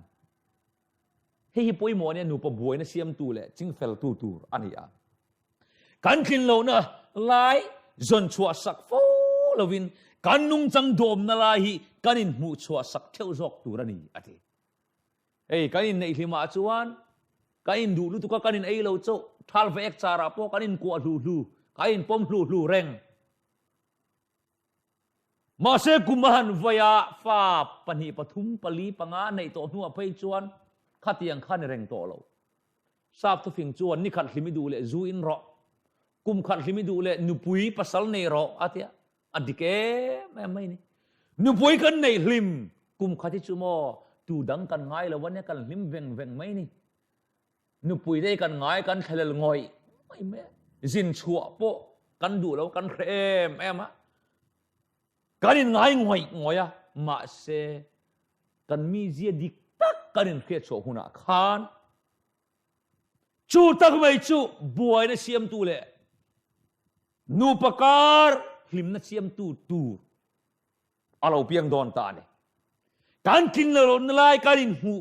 เฮ้ยปุยโมเนี่ยหนูปบวยนะเสียมตูเลยจึงเฟลตูอันนี้กันขินโลนะไล่ จนชัวสักฟูลวินกันนุ่งจังโดมนาลาฮีกันอินหูชัวสักเที่ยวจอกตัวนี้อธิกันอินในหิมะจวนกันอินดูลุตุกกันอินไอเลวโจทัลเวกจาราโปกันอินกัวลูกันอินปมลูเร่งมาเสกุมหันวายาฟ้าปนิปทุมปลีปังอาในตัวหัวไปจวนขัดยังขันเร่งตัวเราทราบทุกสิ่งจวนนี่ขัดลิมิดูเลจูอินรอกุมขัดลิมิดูเลนุปุยปัสสลในรออาทิยอันดิเกแม่ไม่นี่นุปุยกันในลิมกุมขัดที่จูโมตูดังกันง่ายแล้ววันนี้กันลิมเวงไม่นี่นุปุยได้กันง่ายกันทะเลงอยไม่แม่จินชัวโปกันดูแล้วกันเครมแม่มะกันง่ายงอยอะมาเสกันมีเจียดิกตักกันเครียดโฉหุนาคานจูตักไม่จูบวยนะเสียมตูเลยนูปการหิมนะเสียมตูอาเราเพียงดอนตาเนี่ยการกินเหล่านลายการอินหู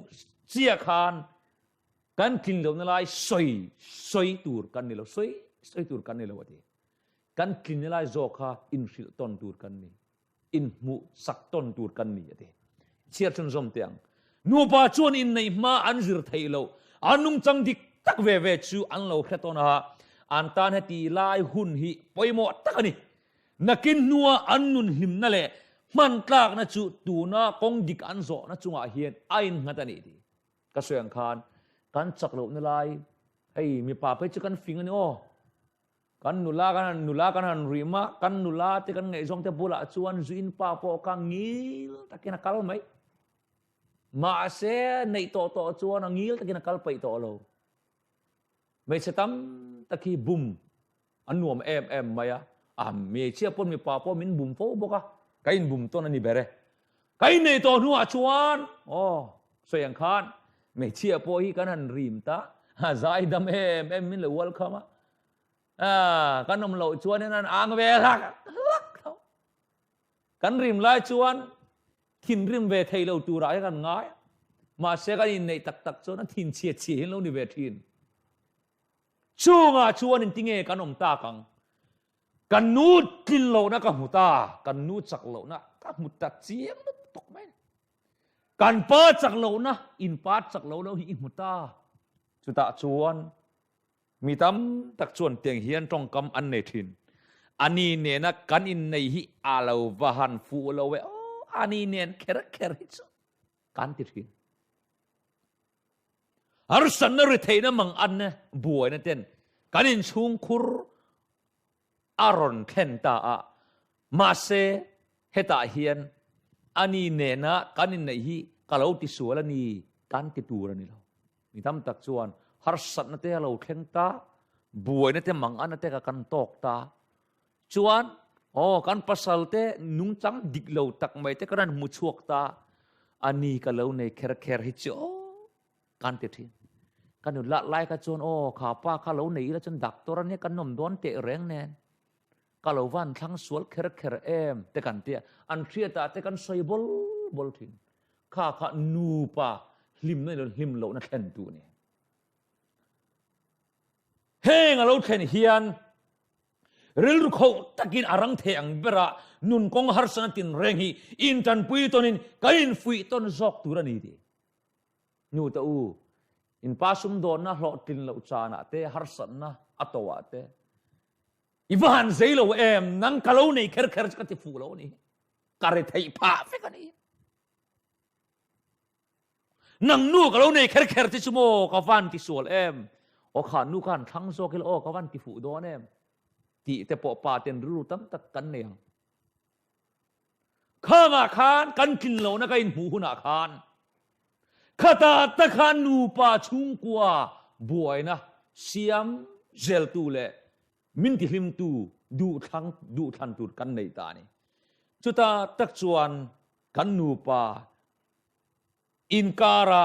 เสียคานการกินเหล่านลายสวยตูร์กันนี่เราสวยตูร์กันนี่เราวะทีการกินเหล่านลายโจคาอินฟิลต้นตูร์กันนี่อินหูสักต้นตูร์กันนี่วะทีเชื่อชนสมเตียงนูปาชวนอินในมาอันจิรไทยเราอันนุ่งจังดิกตักเวชูอันเราแค่ตอนฮะอันตานตีลายหุ่นหิปอยหมดตักนี่นักินนัวอันนุนหิมนั่นแหละมันตากนะจูตูน่ากงดิกอันโซนะจุงอาเฮียนไอ้หัดนี่ดีกระเสียงคานกันจักเหล่านั่นลายไอ้มีป่าไปจะกันฟิงอันนี้โอกันนุลากันริมากันนุลาที่กันไงจงเตบุละชวนจุนป่าปอกังงิลตะกินักkalไหมมาเสในโตชวนงิลตะกินักkalไปโตเราไม่ใช่ตั้มตะกี้บุมอันนวมมายะเมเชียปนมีป่าปอมินบุมโฟบกะไกน์บุมตัวนั้นนี่เบเร่ไกน์ในตัวนัวชวนสวยงคานเมเชียปอฮีกันหันริมตาใจดำมินเลวลเข้ามากันนมเหลาชวนนั่นอ่างเวลักกันริมไล่ชวนทินริมเวทเหลาตูรายกันง่ายมาเสกันในตักชวนทินเฉียเหลาในเวทินช่วงชวนอินติงกันอมตากังกันนูดกินเหลานะกันมุตากันนูดจักเหลานะกันมุตาเจียงนุตกไหมกันป้าจักเหลานะอินป้าจักเหลาแล้วอินมุตาจุตาชวนมีตั้มตักชวนเตียงเฮียนตรงกำอันในทินอันนี้เนี่ยนะกันอินในฮิอาลาวะฮันฟูลาวะอันนี้เนี่ยแค่ริชกันติดทินอาร์สันนริเทนะมังอันเนี่ยบวยนะเต้นกันอินชุงคุรอารอนเทนตามาเซเฮตาเฮียนอันนี้เนี่ยนะกันอินในฮิกะลาวติสวลนี่กันติตูรันนี่เรามีตั้มตักชวนฮาร์สันนั่นเตะเราเข่งตาบวยนั่นเตะมังอันนั่นเตะกันตอกตาชวนกันปัสสาวะเตะนุ่งจังดิกเราตักไม่เตะกันมุชวกตาอันนี้ก็เราในแค่ฮิจกันติดทินกันอยู่ละลายกันชวนข้าป้าข้าเราหนีแล้วจนดักตัวนี้กันนมโดนเตะแรงแน่ก็เราวันทั้งสวนแค่แต่กันเตะอันเทียตาแต่กันใส่บอลทิ้งข้านูปะลิมนั่นลิมเรานั่นแค่ตัวนี้เฮงเราแค่เฮียนเรื่องเขาตะกินอารังเทียงเบระนุนกงฮาร์สนัตินเร่งฮีอินทันปุยตอนินกินฟุยตอนจอกตัวนี้ดีนูตาอูอินพาสุมโดนนะหลอดตินเราจานะเตฮาร์สันนะอัตวะเตอีฟานเซลเรานังกะเราเนี่ยแค่จะติฟูเรานี่การ์เทย์พาเฟกันนี่นังนูกะเราเนี่ยแค่ที่ชั่วโมงกฟันที่สวลขานูกันทั้งโซกิลกฟันที่ฟูโดนที่แต่ปอปาเต็นรู้ตั้งแต่กันเนี่ยข้ามาคานกันกินเรานะก็อินหูหุนาคานข้าตาตะคานูปาชุงกัวบวยนะเสียมเจลตูเล่มินติหิมตูดูทันตูกันในตานี่จุดตาตักชวนกันนูปาอินการะ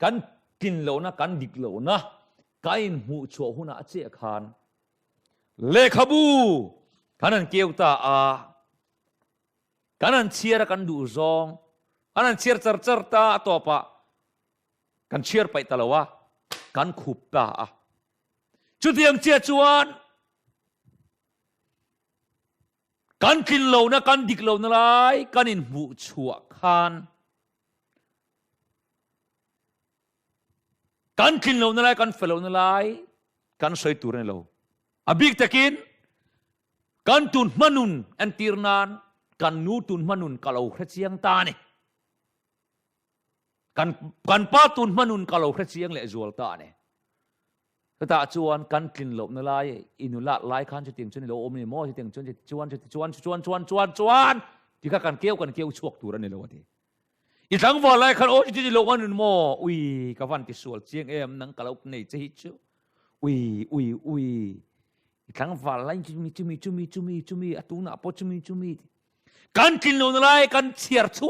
กันกินเหล่านะกันดิกเหล่านะกันหูโฉหุนะเจ้าคานเลขบูกันนั่นเกี่ยวตากันนั่นเชียร์กันดูซองกันนั่นเชียร์เจอตาตัวปะกันเชียร์ไปตลอดว่ากันขุบตาจุดที่ยังเชียร์ชวน กันกินเหล่านะกันดิกเหล่านั่นไรกันอินบุชัวคานกันกินเหล่านั่นไรกันเฟลเหล่านั่นไรกันสวยตัวนั่นเราอบิกตะกินกันตุนมนุนอันตีรนานกันนูตุนมนุนkalau Kristenตาเนี่ยกันป้าตุนมนุนkalau Kristenเลยจุลตาเนี่ยแต่จวนกันกินหลบนั่นไรอินุละไล่ขันจะเตียงชนเราอมนี่มอจะเตียงชนจะจวนที่ข้ากันเกี่ยวชวกตัวนั่นเราทีอีทั้งวันไล่ขันโอ้จะโลวันนึงมออุ้ยกับวันที่สวดเสียงนั่งkalauในจะฮิตชูอุ้ยทั้งวันไล่จุมีอะตูน่ะพอจุมีกันกินโน่นอะไรกันเชียร์ชั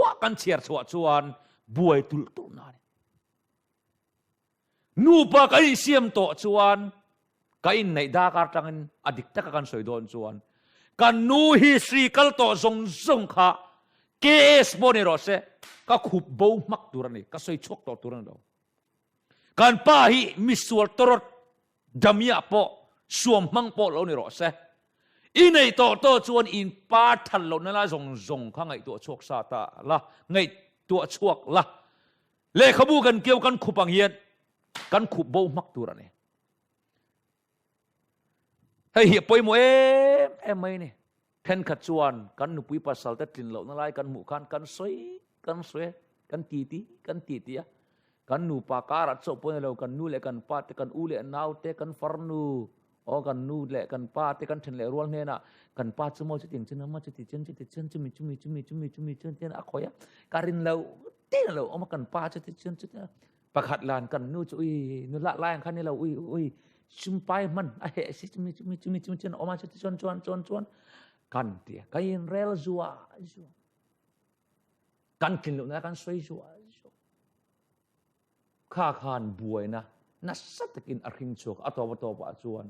วชวนบวยตุลนั่นนูปะกันเสียมโตชวนกันในดาการจังอดีตตะกันสวยโดนชวนกันนูฮิสรีกัลโตซงค่ะเคสโบเนโรเซก็ขุบบ่มักตัวนี้ก็สวยชกตัวนั้นเรากันป้าฮิมิสวลตรดดามียปอสวมมังปอเราเนโรเซอินไอโตชวนอินป้าทันเรานั่นละซงข้างไอตัวชกซาตาละไงตัวชกละเลขบูกันเกี่ยวกันขุบังเฮียนกันขุบบ่มักตัวนี้ให้เหี่ยปอยโมไม่เนี่ยเพ่นขัดชวนกันนุปุยปัสสาวะตินเหล่านั่นไรกันหมู่กันสวยกันตีอะกันนูปาการัดโซปนเรากันนูเละกันป้าเตกันอูเละนาวเตกันฟาร์นูอ๋อกันนูเละกันป้าเตกันเทนเละรัวเนี่ยนะกันป้าสมอจะติงเชนมาจะติเชนจุมีเชนอะคอยอะการินเราเต้นเราเอามากันป้าจะติเชนประคัดลานกันนูจะนูละลายขันนี่เราชุมไปมันไอ้สิจุมีเชนออกมาจะติชวนกันเดียกันเรลจัวกันกินลูกนะกันสวยจัวข้าขานบวยนะนัสสัตกินอาริงโชกอัตโตปะจวน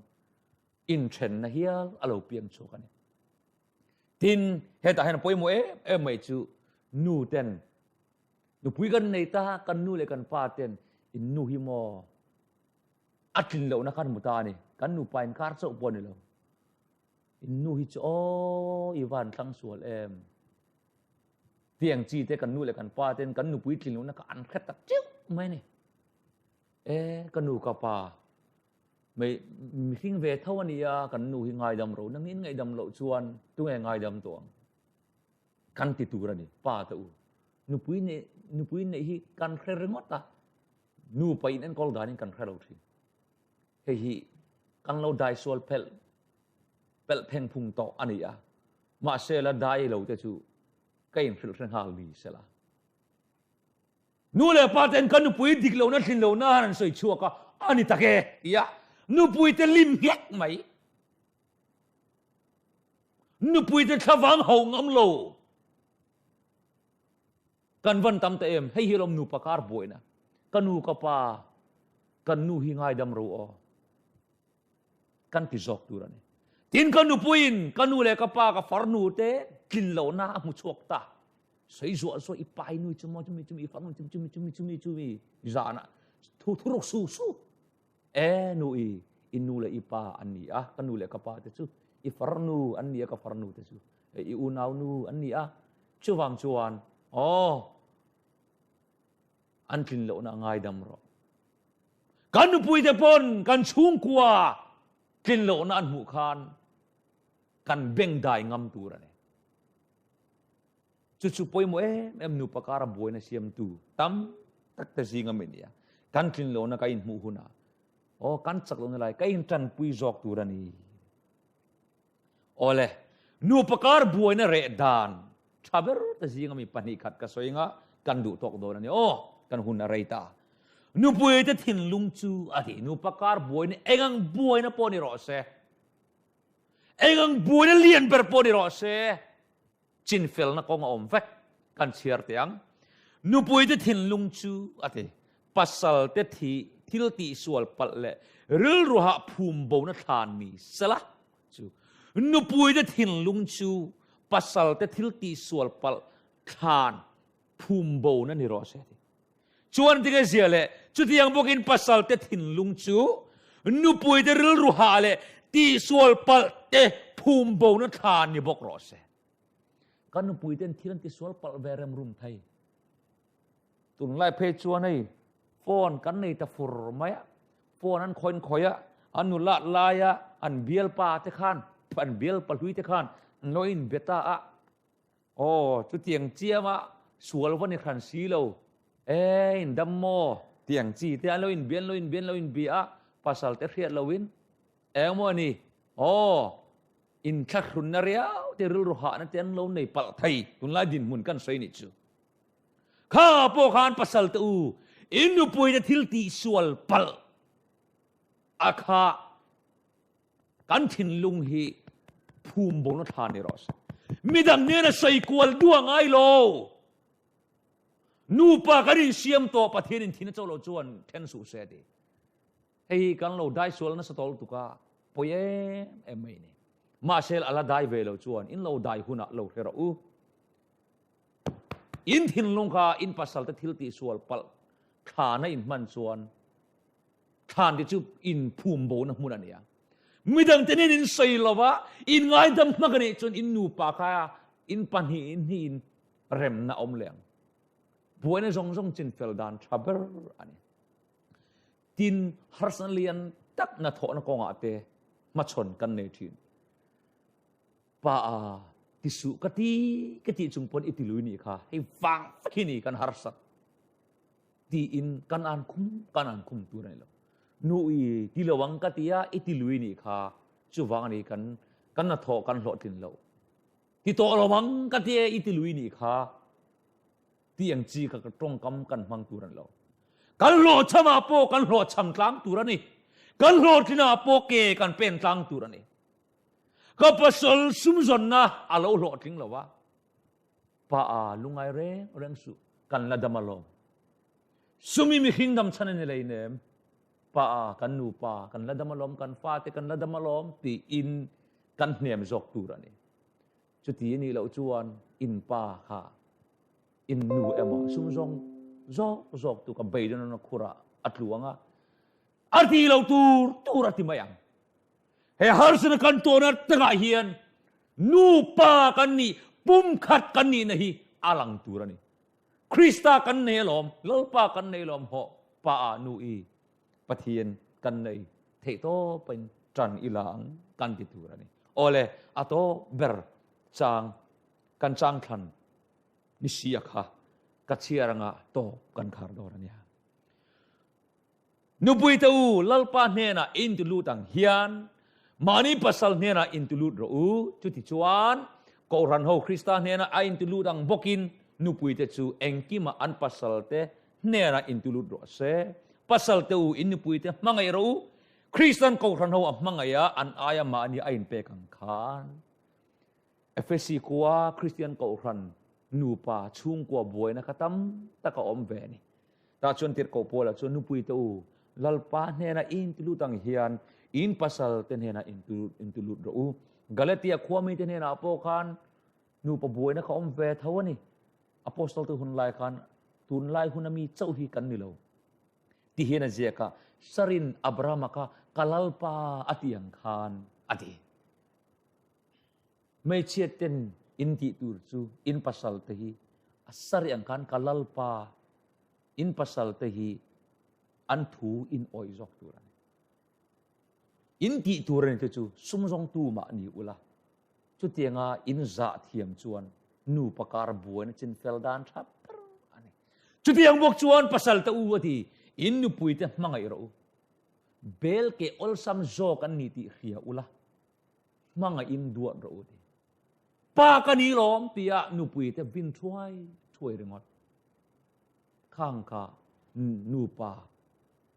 อินเทรนนะเฮียอารมณ์เปลี่ยนโชกันทินเหตุให้นปอยโมไม่จูนูเต็นนูปุยกันในตากันนูเลยกันป้าเต็นอินนูฮิโมอัดกินเหล่านักขันมุตานี่กันนูไปอินคาร์โซปนนี่เราอินนูฮิโจอีวันทั้งส่วนเตียงจีเตกันนูเลยกันป้าเต็นกันนูปุยกินเหล่านักอันแค่ตัดจิ้วไม่เนี่ยกันนูกับป้าไม่มีทิ้งเวทเท่าวันนี้กันนูหิงไงดำเรานั่งหิงไงดำเราชวนตัวไงดำตัวกันติดตัวนี่ป้าตัวนูปุยเนี่ยฮิกันเครื่องงดตานูไปนั่นก็ได้นี่กันเครื่องเราทีเฮ้ยกันเราได้ส่วนเพลเพงพุงโตอันนี้มาเสละได้เราจะชูก็ยังเครื่องหาลีเสละนูเลยป้าเต็นกันนูปุยดิกเรานั่นสิเรานั่นสวยชัวก็อันนี้ตะเกียนูปุยเตลิมเหี้ยไหมนูปุยเตชวังหงอมโลกันวันตำเต็มให้ฮิรมนูปากการบวยนะกันนูกับป้ากันนูหิงไงดำรู้กันติจอกตัวนี้ทินกันนูปุยนกันนูเลยกับป้ากับฟาร์นูเตกินเหล่าน้ามุชวกตาสวยอีปายนูจุ่มอีฟาร์นูจุ่มจานะทุรกสู้นูอินนูเลยอีป้าอันนี้กันนูเลยกับป้าเตจูอีฟาร์นูอันนี้กับฟาร์นูเตจูอีอูนาวนูอันนี้ชูวังชวนอันกินเหล่าน้าง่ายดำรอกันนูปุยเตปนกันชุ่งกัวกินเหล่าน้าอันหุคานกันเบ่งได้งำตัวนี่จุดๆปอยโมนูปากการบวยนะเสียมตูตั้มตักแต่สิ่งมันเนี่ยกันกินเหล่าน้ากันหูหุนากันสักเหล่านั้นไรกันจันปุยจอกตัวนี่เลยนูปากการบวยนะเรดานชาเบอร์แต่สิ่งมันปนิขัดก็สวยงากันดูตอกโดนนี่กันหุนอะไรตานูปุยจะทิ้งลุงจูนูปากการบวยนี่เองบวยนะปนิรอเซเองบวยนะเลียนเปอร์ปนิรอเซจินเฟลนะกองอมเฟกันเชียร์เตียงนูปุยจะทิ้งลุงจูปัสสัลเตทีทิลติสวลปัลเล่ริลรูหะภูมิโบนัทานมีสละจูนูปุยจะทิ้งลุงจูปัสสัลเตทิลติสวลปัลทานภูมิโบนันนิรอเซชวนที่เสียเลยจุดที่ยังบอกอินปัสสัลเตทิ้งลุงจูนูปุยจะริลรูหะเล่ที่สวลปัลเตภูมิโบนัทานนี่บอกรอเซ kan nu pui ten thilan ti sual pal verem rum thai tun lai phe chua nei phone kan nei ta fur maya phone an khoin khoya anu la laya an biel pa te khan an biel pa hui te khan noin beta a chu tiang chia ma sual van ni khan si lo in dammo tiang chi te loin bien bia pasal te riat lowin mo ni in khắc run na riau te ru ha na ten lo nei pal thai tun la din mun kan sei ni chu kha po khan pasal tu in nu pui na thil ti sual pal akha kan thin lung hi phum bo na tha ni ros midang ne na sei kwal duang ai lo nu pa karin siam to pathin in thin cholo chuan then su se de hei kan lo dai sual na satol tu ka poye mai ni ma sel ala dai ve lo chuan in lo dai huna lo thera u in thin lung kha in pasal ta thil ti sual pal kha na in man chuan khan ti chu in phum bo na mun ania midang tenin in sei lova in ngai dam magani chun in nu pa kha in pan hi in rem na om leng buena zong chin fel dan traber ani tin harsan lian tak na tho na ko nga te ma chon kan nei thin pa tisu kati chungpon itilui ni kha hei wang khini kan harsat ti in kan an khum tu nai lo nui tilawang katia itilui ni kha chuwang ni kan na tho kan lo tin lo ti to lawang katia itilui ni kha tiang chi ka tong kam kan mang tu ran lo kan lo chama po kan lo cham tlang tu ran ni kan lo tina po ke kan pen tlang tu ran ni ka pasal sumzon na alo lo ting lo wa pa lungai reng su kan la damalom sumi mi kingdom chane ni lai nem pa kan nu pa kan la damalom kan fa te kan la damalom ti in kan hnem jok tu ran ni chu ti ni lo chuan in pa kha in nu ema sumzong zok tu ka bai don na khura atluanga arti lo tur ati mayang he harsen kan to na tanga hian nu pa kan ni pum khat kan ni nahi alang turani krista kan ne lom lolpa kan ne lom ho pa nu i pathian kan nei the to pen tran ilang kan ti turani ole ato ber chang kan chang than ni sia kha ka chiaranga to kan khar dorania nu pui tu lalpa ne na in tu lutang hian mani pasal nena intulut ro chuti chuan ko ran ho krista nena a intulut ang bokin nupui te chu engkima an pasal te nena intulut ro se pasal te u inupui te mangai ro kristan ko ran ho mangaya an aya ma ani ain pe kang khan efesi kwa christian ko ran nu pa chung kwa boy na katam ta ka om ve ni ta chon tir ko pola chon nupui te u lalpa nena intulut ang hian in pasal ten hena into lut ro galatia khwami ten hena apo khan nu pa buai na khom ve thawani apostol tu hun lai khan tun lai hunami chau hi kan ni lo ti hena je ka sarin abraham ka kalalpa atiang khan ati mai cheten in ti tur chu in pasal te hi asari ang khan kalalpa in pasal te hi an thu in oi jok turan in ti turan te chu sumjong tu ma ni ula chu tianga in za thiam chuan nu pakar buan chin feldan thap ani chu tiang bok chuan pasal ta u ati in nu pui te mangai ro bel ke ol sam zo kan ni ti khia ula manga in duat ro ti pa kan ni lom tia nu pui te bin thuai rengot khang ka nu pa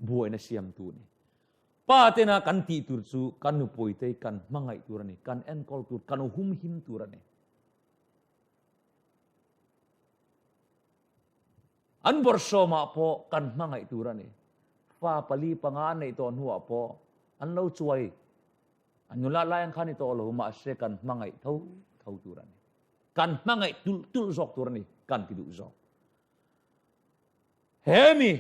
buai na siam tu ni pa te na kan ti tur chu kan nu pui te kan mangai tur ani kan en kol tur kan hum him tur ani an bor so ma po kan mangai tur ani fa pali panga nei ton huwa po an lo chuai anula layang khan to lo ma se kan mangai thau tur ani kan mangai tul zok tur ani kan ti du zok hemi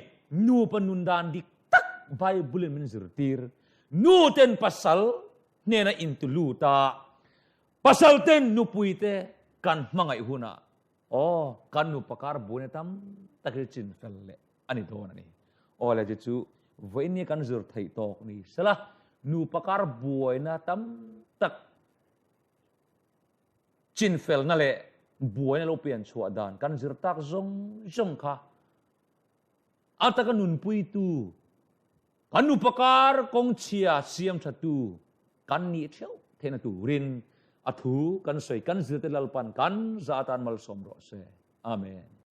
nu panundan dik tak Bible min zirtir nu ten pasal nena intuluta pasal ten nu puite กันมังไงหุ่นอ่ะอ๋อกันนุปการบุญตั้มตะกิจินเฟลเล่อันนี้โดนอันนี้โอ้เลยจู่วันนี้กันจุดไทยตอกนี่สละนุปการบุญนะตั้มตักจินเฟลนั่นแหละบุญนั่นเราเปลี่ยนชัวดานกันจุดตักจงค่ะอัตกันนุนปุยตูกันนุปการกงเชียเสียมชัดตูกันนี่เชียวเทนตูรินอัฐูกันสวยกันจุดเตลปันกันซาตานมัลสมรสเซอาเมน